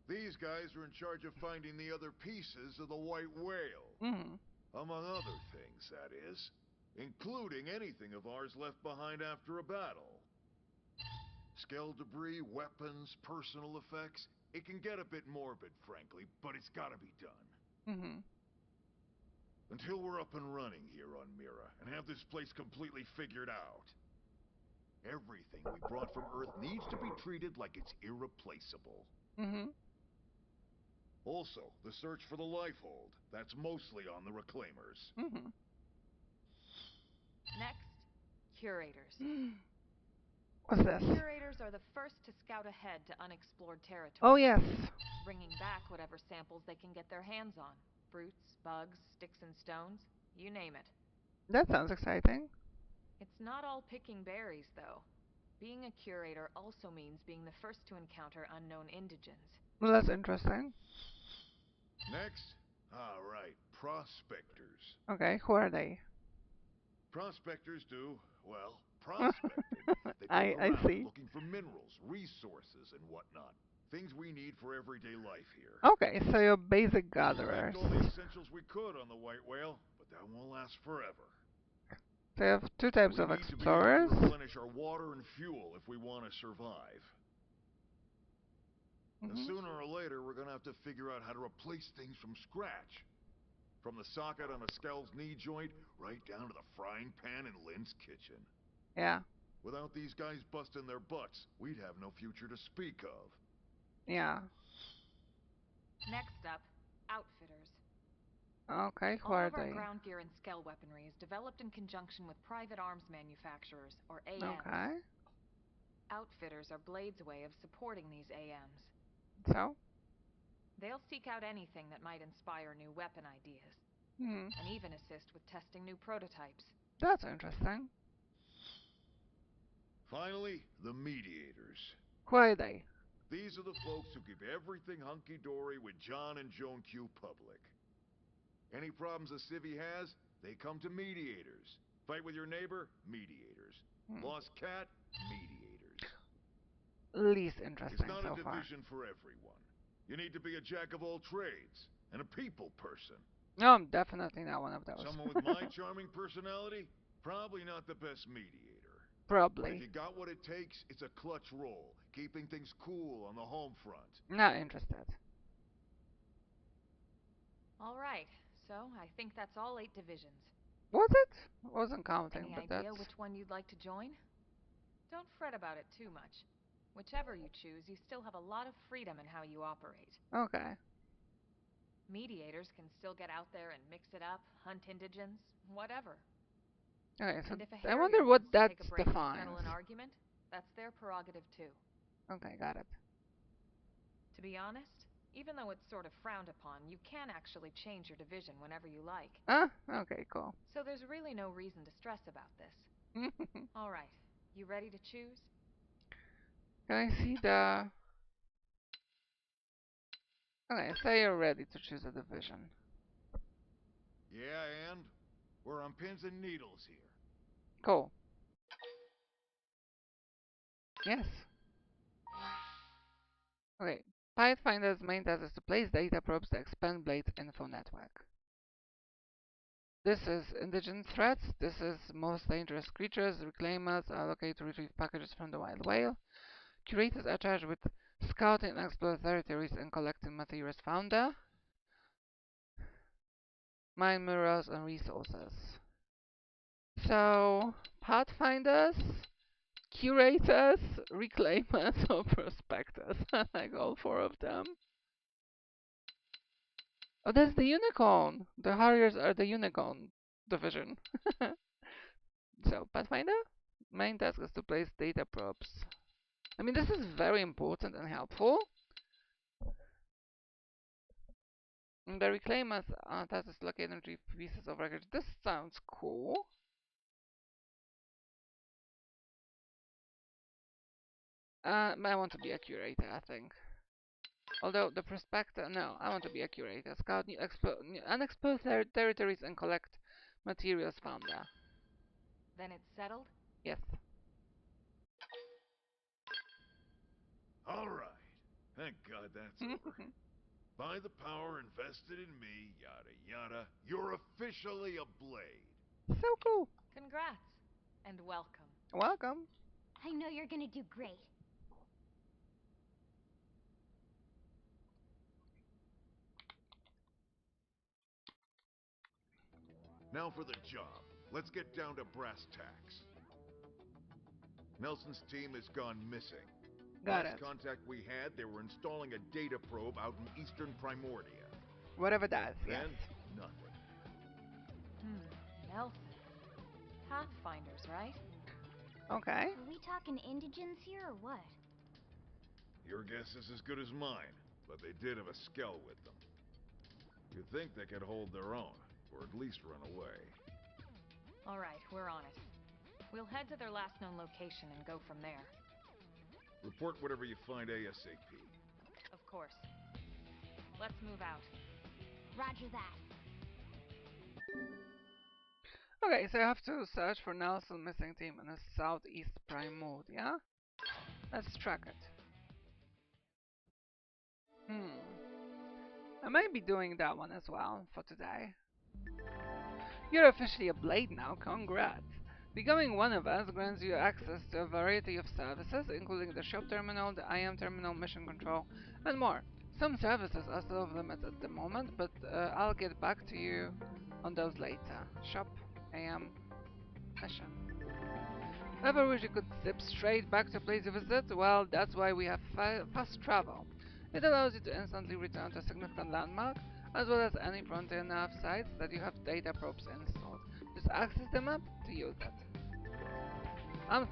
Speaker 7: These guys are in charge of finding the other pieces of the White Whale.
Speaker 1: Mm-hmm.
Speaker 7: Among other things, that is. Including anything of ours left behind after a battle. Skell debris, weapons, personal effects. It can get a bit morbid, frankly, but it's gotta be done.
Speaker 1: Mm-hmm.
Speaker 7: Until we're up and running here on Mira, and have this place completely figured out. Everything we brought from Earth needs to be treated like it's irreplaceable.
Speaker 1: Mm-hmm.
Speaker 7: Also, the search for the Lifehold. That's mostly on the Reclaimers.
Speaker 1: Mm-hmm.
Speaker 2: Next, Curators.
Speaker 1: What's this?
Speaker 2: Curators are the first to scout ahead to unexplored territory.
Speaker 1: Oh, yes.
Speaker 2: Bringing back whatever samples they can get their hands on. Fruits, bugs, sticks and stones, you name it.
Speaker 1: That sounds exciting.
Speaker 2: It's not all picking berries, though. Being a curator also means being the first to encounter unknown indigens.
Speaker 1: Well, that's interesting.
Speaker 7: Next, alright, Prospectors.
Speaker 1: Okay, who are they?
Speaker 7: Prospectors do, well, prospecting. They go
Speaker 1: I
Speaker 7: around
Speaker 1: see.
Speaker 7: looking for minerals, resources, and whatnot. Things we need for everyday life here.
Speaker 1: Okay, so your basic gatherers.
Speaker 7: We all the essentials we could on the White Whale, but that won't last forever.
Speaker 1: So you have 2 types
Speaker 7: We
Speaker 1: of
Speaker 7: need to be
Speaker 1: explorers.
Speaker 7: able to replenish our water and fuel if we want to survive. And
Speaker 1: Mm-hmm.
Speaker 7: sooner or later, we're gonna have to figure out how to replace things from scratch. From the socket on a Skell's knee joint, right down to the frying pan in Lynn's kitchen.
Speaker 1: Yeah,
Speaker 7: Without these guys busting their butts, we'd have no future to speak of.
Speaker 1: yeah.
Speaker 2: Next up, Outfitters.
Speaker 1: Okay, who
Speaker 2: All
Speaker 1: are
Speaker 2: of our
Speaker 1: they?
Speaker 2: ground gear and Skell weaponry is developed in conjunction with private arms manufacturers, or AMs.
Speaker 1: Okay,
Speaker 2: Outfitters are Blade's way of supporting these AMs.
Speaker 1: so?
Speaker 2: They'll seek out anything that might inspire new weapon ideas,
Speaker 1: Hmm,
Speaker 2: and even assist with testing new prototypes.
Speaker 1: that's interesting.
Speaker 7: Finally, the Mediators.
Speaker 1: Who are they?
Speaker 7: These are the folks who keep everything hunky-dory with John and Joan Q public. Any problems a civvy has, they come to Mediators. Fight with your neighbor? Mediators. Lost cat? Mediators.
Speaker 1: Least
Speaker 7: It's
Speaker 1: interesting
Speaker 7: not
Speaker 1: so
Speaker 7: a
Speaker 1: far.
Speaker 7: division for everyone. You need to be a jack of all trades, and a people person.
Speaker 1: No, I'm definitely not one of those.
Speaker 7: Someone with my charming personality? Probably not the best mediator. But
Speaker 1: Probably.
Speaker 7: if you got what it takes, it's a clutch role, keeping things cool on the home front.
Speaker 1: Not interested.
Speaker 2: Alright, so I think that's all 8 divisions.
Speaker 1: Was it? Wasn't counting,
Speaker 2: Any
Speaker 1: but
Speaker 2: idea
Speaker 1: that's...
Speaker 2: which one you'd like to join? Don't fret about it too much. Whichever you choose, you still have a lot of freedom in how you operate.
Speaker 1: Okay.
Speaker 2: Mediators can still get out there and mix it up, hunt indigens, whatever.
Speaker 1: Okay, so
Speaker 2: And if a
Speaker 1: I
Speaker 2: Harrier
Speaker 1: wonder what
Speaker 2: wants to
Speaker 1: that
Speaker 2: take a break and
Speaker 1: defines.
Speaker 2: settle an argument, that's their prerogative too.
Speaker 1: Okay, got it.
Speaker 2: To be honest, Even though it's sort of frowned upon, you can actually change your division whenever you like.
Speaker 1: Ah, okay, cool.
Speaker 2: So there's really no reason to stress about this. Alright, you ready to choose?
Speaker 1: Can I see the... Okay, say you're ready to choose a division.
Speaker 7: Yeah, and? We're on pins and needles here.
Speaker 1: Cool. Yes. Okay. Pathfinder's main task is to place data probes to expand Blade's info network. This is indigent threats. This is most dangerous creatures. Reclaimers are located to retrieve packages from the wild whale. Curators are charged with scouting and exploring territories and collecting materials found there. Mine minerals and resources. So, pathfinders, curators, reclaimers, or prospectors. I like all four of them. Oh, that's the unicorn. The Harriers are the unicorn division. So, Pathfinder? Main task is to place data probes. I mean, this is very important and helpful. And the Reclaimers task is to locate and retrieve pieces of wreckage. This sounds cool. But I want to be a curator, I think. Although the prospector, no, I want to be a curator. Scout new unexplored territories and collect materials found there.
Speaker 2: Then it's settled?
Speaker 1: Yes.
Speaker 7: All right. Thank God that's over. By the power invested in me, yada yada, you're officially a Blade.
Speaker 1: So cool.
Speaker 2: Congrats. And welcome.
Speaker 1: Welcome.
Speaker 4: I know you're gonna do great.
Speaker 7: Now for the job. Let's get down to brass tacks. Nelson's team has gone missing.
Speaker 1: Got
Speaker 7: Last
Speaker 1: it.
Speaker 7: contact we had, they were installing a data probe out in eastern Primordia.
Speaker 1: Whatever that is,
Speaker 7: Then,
Speaker 1: yes.
Speaker 7: nothing.
Speaker 2: Nelson. Pathfinders, right?
Speaker 1: Okay.
Speaker 4: Are we talking indigens here or what?
Speaker 7: Your guess is as good as mine, but they did have a skell with them. You'd think they could hold their own, or at least run away.
Speaker 2: Alright, we're on it. We'll head to their last known location and go from there.
Speaker 7: Report whatever you find ASAP.
Speaker 2: Of course. Let's move out.
Speaker 4: Roger that.
Speaker 1: Okay, so I have to search for Nelson missing team in the southeast Primordia. Let's track it. I might be doing that one as well for today. You're officially a Blade now, congrats! Becoming one of us grants you access to a variety of services, including the shop terminal, the IM terminal, mission control, and more. Some services are still off limits at the moment, but I'll get back to you on those later. Shop, IM, mission. Ever wish you could zip straight back to place you visit? Well, that's why we have fast travel. It allows you to instantly return to a significant landmark, as well as any frontier nav sites that you have data probes installed. Just access the map to use it. Arms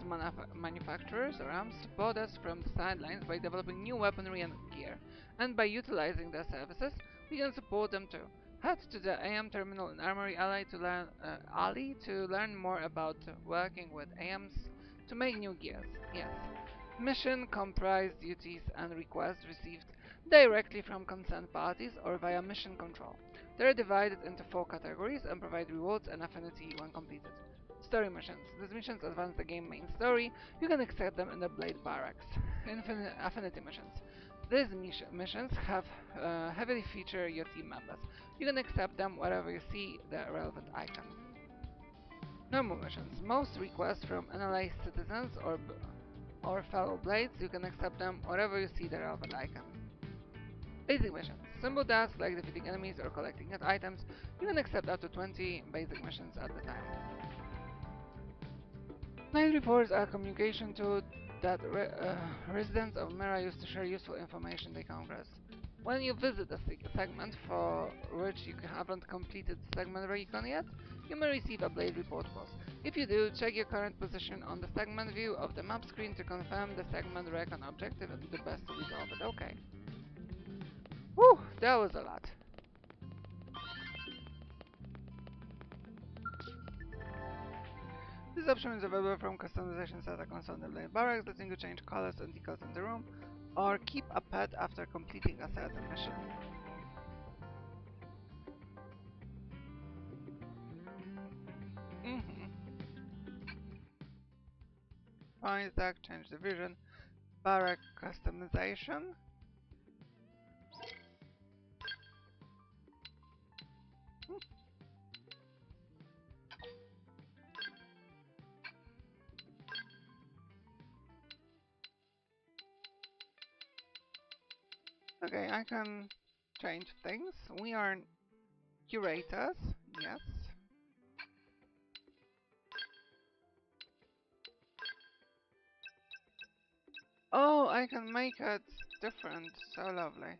Speaker 1: manufacturers or arms support us from the sidelines by developing new weaponry and gear, and by utilizing their services, we can support them too. Head to the AM Terminal and Armory Alley to learn more about working with AMs to make new gears. Yes. Mission comprise duties and requests received directly from concerned parties or via mission control. They are divided into 4 categories and provide rewards and affinity when completed. Story missions. These missions advance the game main story. You can accept them in the Blade Barracks. Affinity missions. These missions have heavily feature your team members. You can accept them wherever you see the relevant icon. Normal missions. Most requests from NLA citizens or fellow Blades, you can accept them wherever you see the relevant icon. Basic missions. Simple tasks like defeating enemies or collecting items. You can accept up to 20 basic missions at a time. Night reports are a communication tool that residents of Mira use to share useful information they come across. When you visit a segment for which you haven't completed the segment recon yet, you may receive a Blade report post. If you do, check your current position on the segment view of the map screen to confirm the segment recon objective and do the best to resolve it. Okay. Whew, that was a lot. This option is available from customization set on Xenoblade Barracks, letting you change colors and decals in the room, or keep a pet after completing a certain mission. Find that, change the vision, barrack customization. Okay, I can change things. We are curators, yes. Oh, I can make it different. So lovely.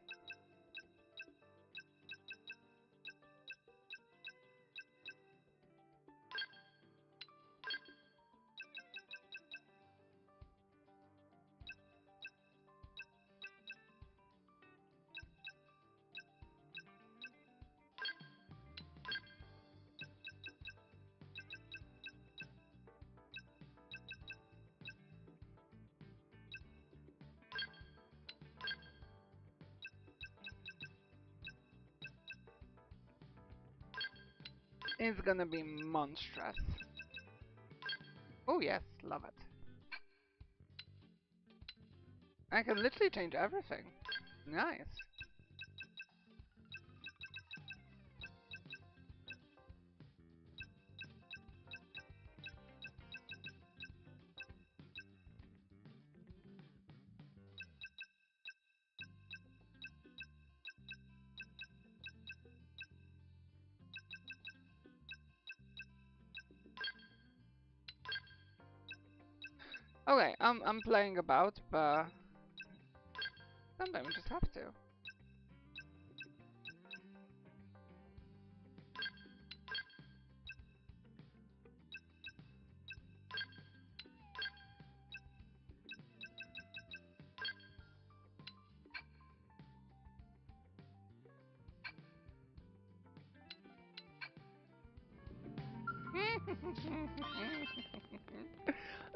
Speaker 1: It's gonna be monstrous. Oh yes, love it. I can literally change everything. Nice. Okay, I'm playing about, but sometimes you just have to.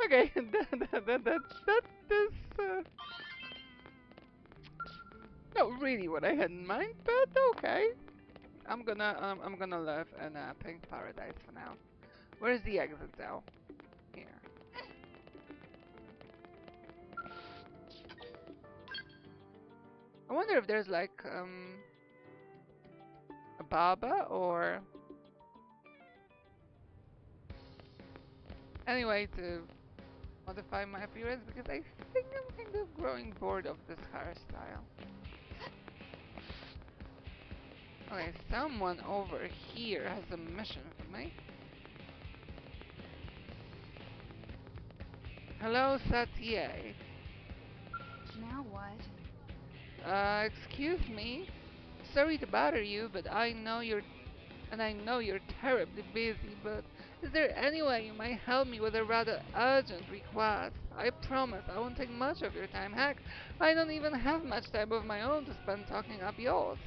Speaker 1: Okay, that is not really what I had in mind, but okay. I'm gonna live in a pink paradise for now. Where's the exit though? Here. I wonder if there's like a barber or any way to modify my appearance, because I think I'm kind of growing bored of this hairstyle. Okay, someone over here has a mission for me. Hello, Satye.
Speaker 2: Now what?
Speaker 1: Excuse me. Sorry to bother you, but I know you're terribly busy, but is there any way you might help me with a rather urgent request? I promise I won't take much of your time. Heck, I don't even have much time of my own to spend talking up yours.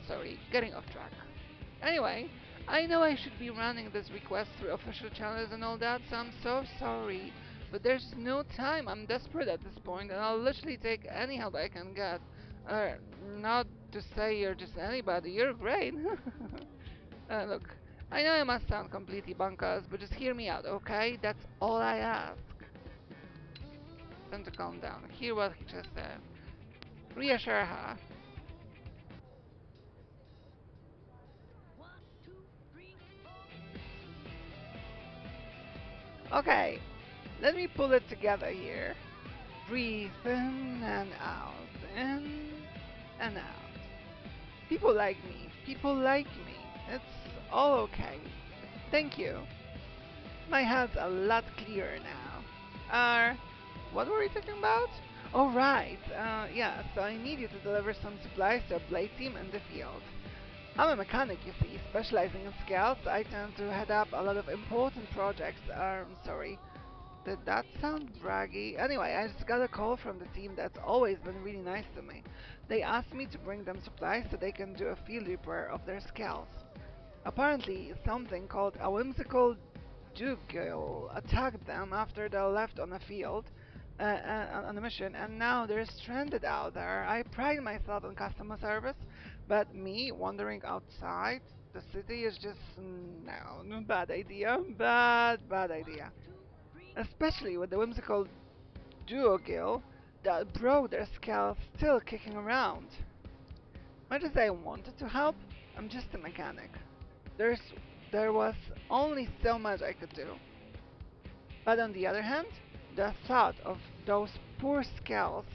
Speaker 1: Sorry, getting off track. Anyway, I know I should be running this request through official channels and all that, so I'm so sorry. But there's no time. I'm desperate at this point, and I'll literally take any help I can get. Not to say you're just anybody. You're great. Look, I know I must sound completely bonkers, but just hear me out, okay? That's all I ask. Time to calm down. Hear what he just said. Reassure her. Okay, let me pull it together here. Breathe in and out, in and out. People like me. People like me. It's all okay. Thank you. My head's a lot clearer now. What were we talking about? Oh, right. Yeah, so I need you to deliver some supplies to a blade team in the field. I'm a mechanic, you see, specializing in scouts. I tend to head up a lot of important projects. Sorry. Did that sound braggy? Anyway, I just got a call from the team that's always been really nice to me. They asked me to bring them supplies so they can do a field repair of their scales. Apparently, something called a whimsical Dougal attacked them after they left on a field, on a mission, and now they're stranded out there. I pride myself on customer service, but me wandering outside the city is just no, bad idea, bad idea. Especially with the whimsical Dougal that broke their skull still kicking around. Much as I wanted to help, I'm just a mechanic. There's there was only so much I could do. But on the other hand, the thought of those poor skulls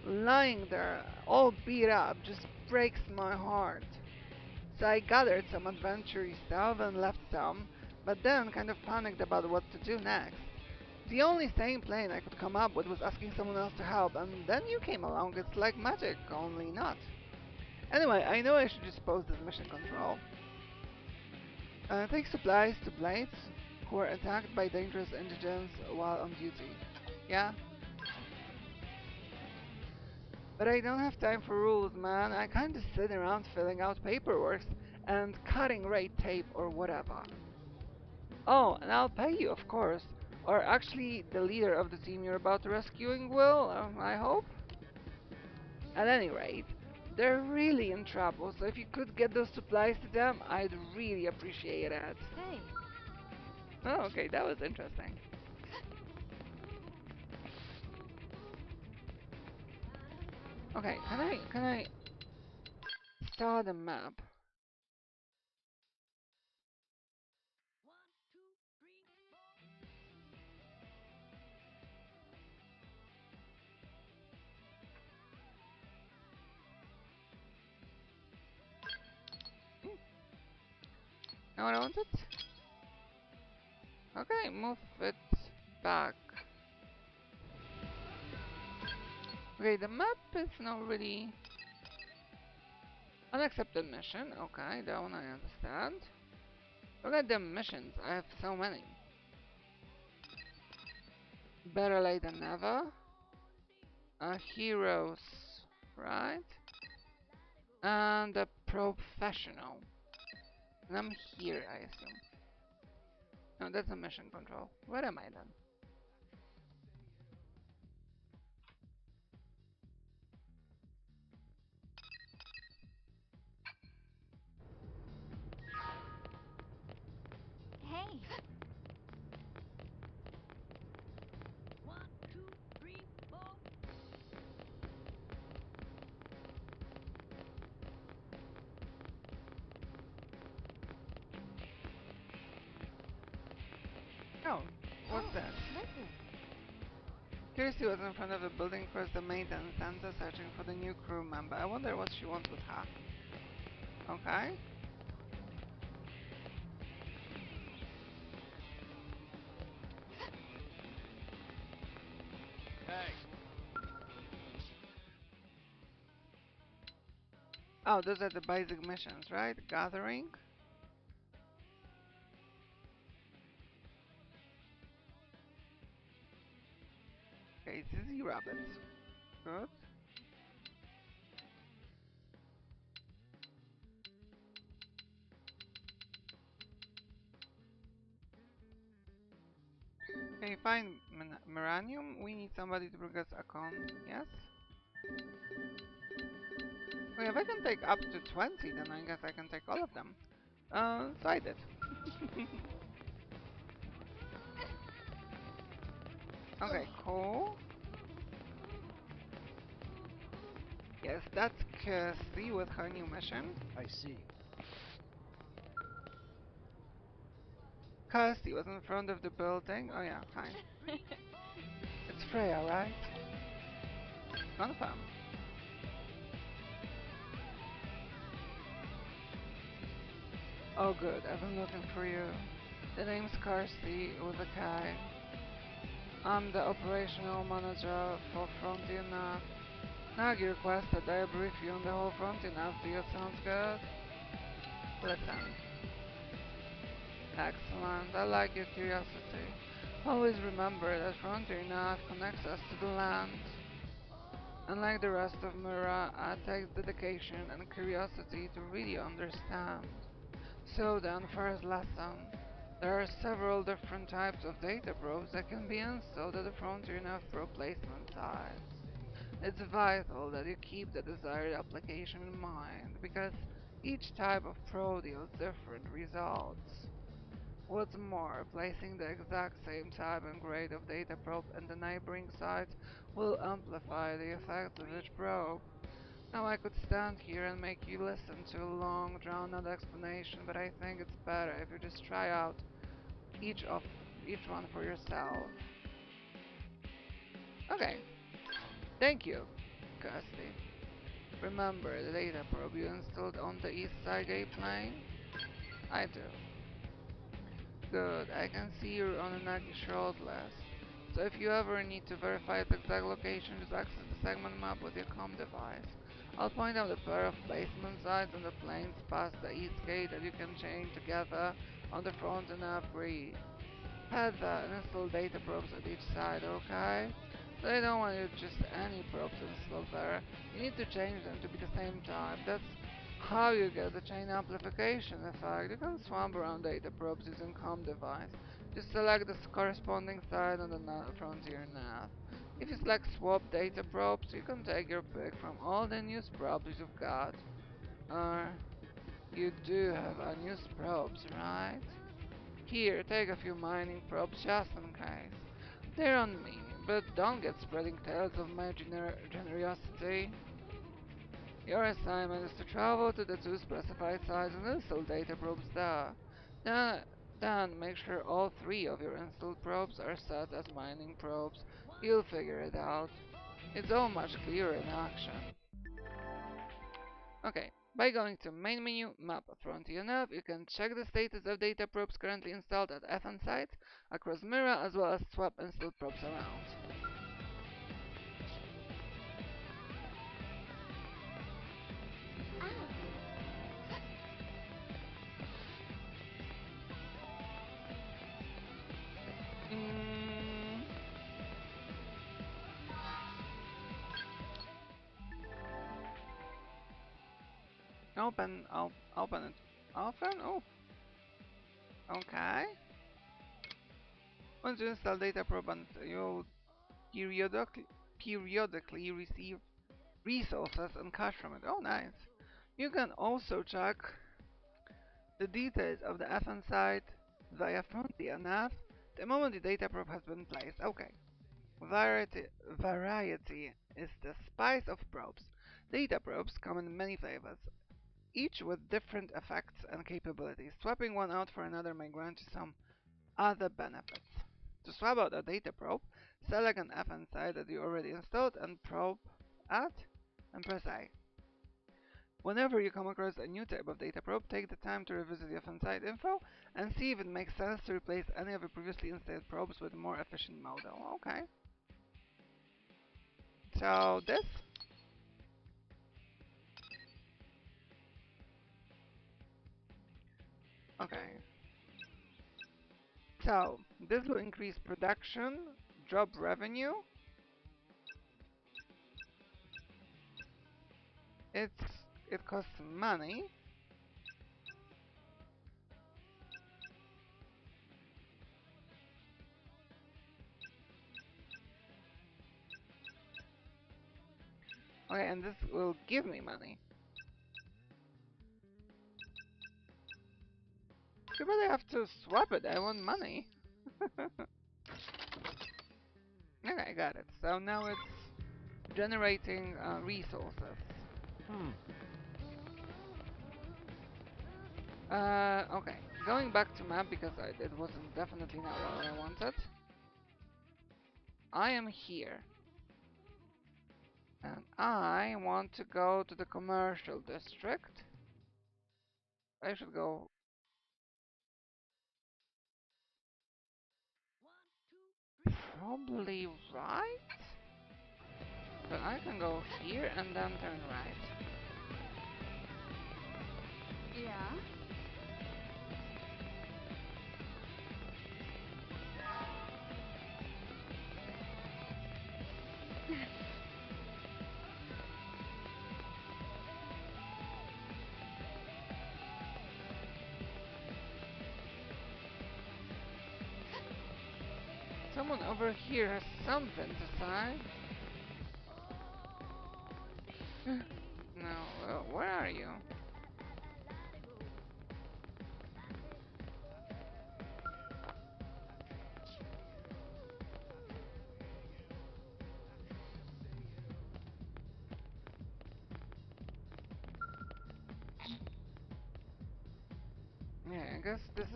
Speaker 1: lying there all beat up just breaks my heart. So I gathered some adventure stuff and left some, but then kind of panicked about what to do next. The only sane plan I could come up with was asking someone else to help, and then you came along. It's like magic, only not. Anyway, I know I should just post this mission control. Take supplies to Blades, who are attacked by dangerous indigens while on duty. Yeah? But I don't have time for rules, man. I can't just sit around filling out paperwork and cutting red tape or whatever. Oh, and I'll pay you, of course. Or actually, the leader of the team you're about rescuing will, I hope? At any rate, they're really in trouble, so if you could get those supplies to them, I'd really appreciate it.
Speaker 2: Hey.
Speaker 1: Oh, okay, that was interesting. Okay, can I start a map? Know what I wanted? Okay, move it back. Okay, the map is not really unaccepted mission. Okay, that one I understand. Look at the missions. I have so many. Better late than never. Heroes, right? And a professional. And I'm here, I assume. No, that's a mission control. Where am I then?
Speaker 4: Hey,
Speaker 1: Oh, what's that?
Speaker 4: listen.
Speaker 1: Kirsty was in front of the building across the maintenance center searching for the new crew member. I wonder what she wants with her. Okay.
Speaker 6: Hey,
Speaker 1: Oh, those are the basic missions, right? Gathering. Okay, Zizzy Rabbits. Good. Okay, find Miranium. We need somebody to bring us a con. Yes? Okay, if I can take up to 20, then I guess I can take all of them. So I did. Okay, cool. Yes, that's Kirsty with her new mission.
Speaker 6: I see.
Speaker 1: Kirsty was in front of the building. Oh yeah, fine. It's Freya, right? Confirm. Oh good, I've been looking for you. The name's Kirsty with a K. I'm the operational manager for Frontier Nav. Nagi requested I brief you on the whole Frontier Nav deal. Sounds good? Listen. Excellent. I like your curiosity. Always remember that Frontier Nav connects us to the land. Unlike the rest of Mira, it takes dedication and curiosity to really understand. So then, first lesson. There are several different types of data probes that can be installed at the Frontier Nav probe placement sites. It's vital that you keep the desired application in mind, because each type of probe yields different results. What's more, placing the exact same type and grade of data probe in the neighboring sites will amplify the effects of each probe. Now I could stand here and make you listen to a long, drawn-out explanation, but I think it's better if you just try out each one for yourself. Okay, thank you, Kirsty. Remember the data probe you installed on the east side gate plane? I do. Good, I can see you're on a Nagi short list. So if you ever need to verify its exact location, just access the segment map with your comm device. I'll point out a pair of placement sites on the planes past the east gate that you can chain together on the front and nav grid. Head there and install data probes at each side, okay? They don't want you just any probes installed there. You need to change them to be the same type. That's how you get the chain amplification effect. You can swap around data probes using comm device. Just select the corresponding side on the frontier nav. If you select swap data probes, you can take your pick from all the unused probes you've got. You do have unused probes, right? Here, take a few mining probes just in case. They're on me, but don't get spreading tales of my generosity. Your assignment is to travel to the two specified sites and install data probes there. Then, then make sure all three of your installed probes are set as mining probes. You'll figure it out. It's all much clearer in action. Okay, by going to Main Menu, Map Frontier Nav, you can check the status of data probes currently installed at FN sites across Mira, as well as swap installed probes around. Open it often? Oh, okay. Once you install data probe, and you'll periodically receive resources and cash from it. Oh, nice. You can also check the details of the FN site via Frontier Nav the moment the data probe has been placed. Okay. Variety is the spice of probes. Data probes come in many flavors, each with different effects and capabilities. Swapping one out for another may grant you some other benefits. To swap out a data probe, select an FN site that you already installed and probe at, and press A. Whenever you come across a new type of data probe, take the time to revisit the FN site info and see if it makes sense to replace any of your previously installed probes with a more efficient model. Okay. So this. Okay. So this will increase production, drop revenue. It costs money. Okay, and this will give me money. You really have to swap it. I want money. Okay, got it. So now it's generating resources. Okay. Going back to map because it wasn't definitely not what I wanted. I am here. And I want to go to the commercial district. I should go. Probably right? But I can go here and then turn right.
Speaker 2: Yeah?
Speaker 1: someone over here has something to say. No, where are you? Yeah, I guess this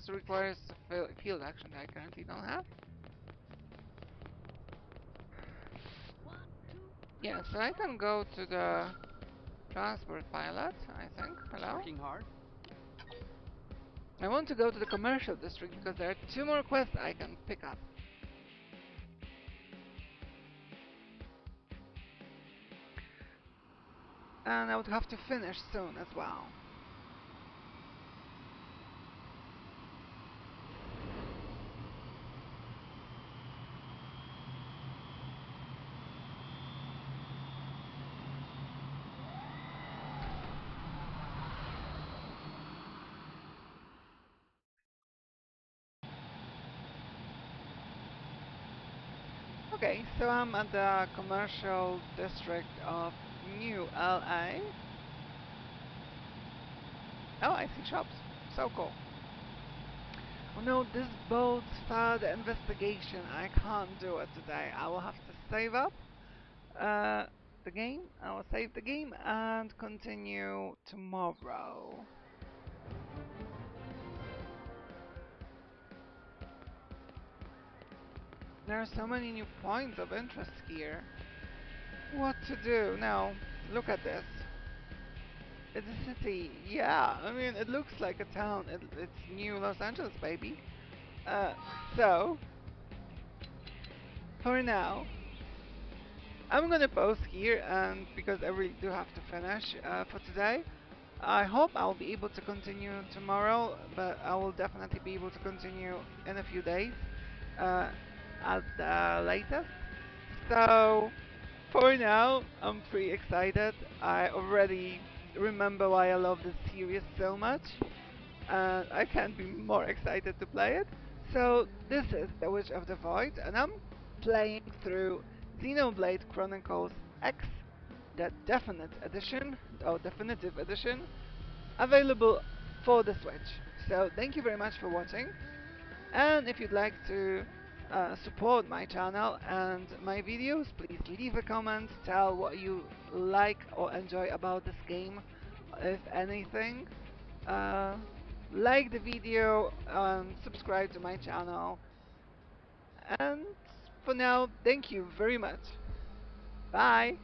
Speaker 1: requires a field action that I currently don't have. Yeah, so I can go to the transport pilot, I think. Hello?
Speaker 6: Working hard?
Speaker 1: I want to go to the commercial district because there are 2 more quests I can pick up. And I would have to finish soon as well. Okay, so I'm at the commercial district of New LA. Oh, I see shops. So cool. Oh no, this bodes further investigation. I can't do it today. I will have to save up the game. I will save the game and continue tomorrow. There are so many new points of interest here. What to do? Now, look at this. It's a city. Yeah, I mean, it looks like a town. It's new Los Angeles, baby. Uh, so, for now, I'm gonna pause here, and because I really do have to finish for today. I hope I'll be able to continue tomorrow, but I will definitely be able to continue in a few days uh, at the latest. So, for now, I'm pretty excited. I already remember why I love this series so much, and I can't be more excited to play it. So, this is The Witch of the Void, and I'm playing through Xenoblade Chronicles X, the definitive edition, available for the Switch. So, thank you very much for watching. And if you'd like to support my channel and my videos, please leave a comment, tell what you like or enjoy about this game, if anything. Uh, like the video, subscribe to my channel, and for now, thank you very much. Bye!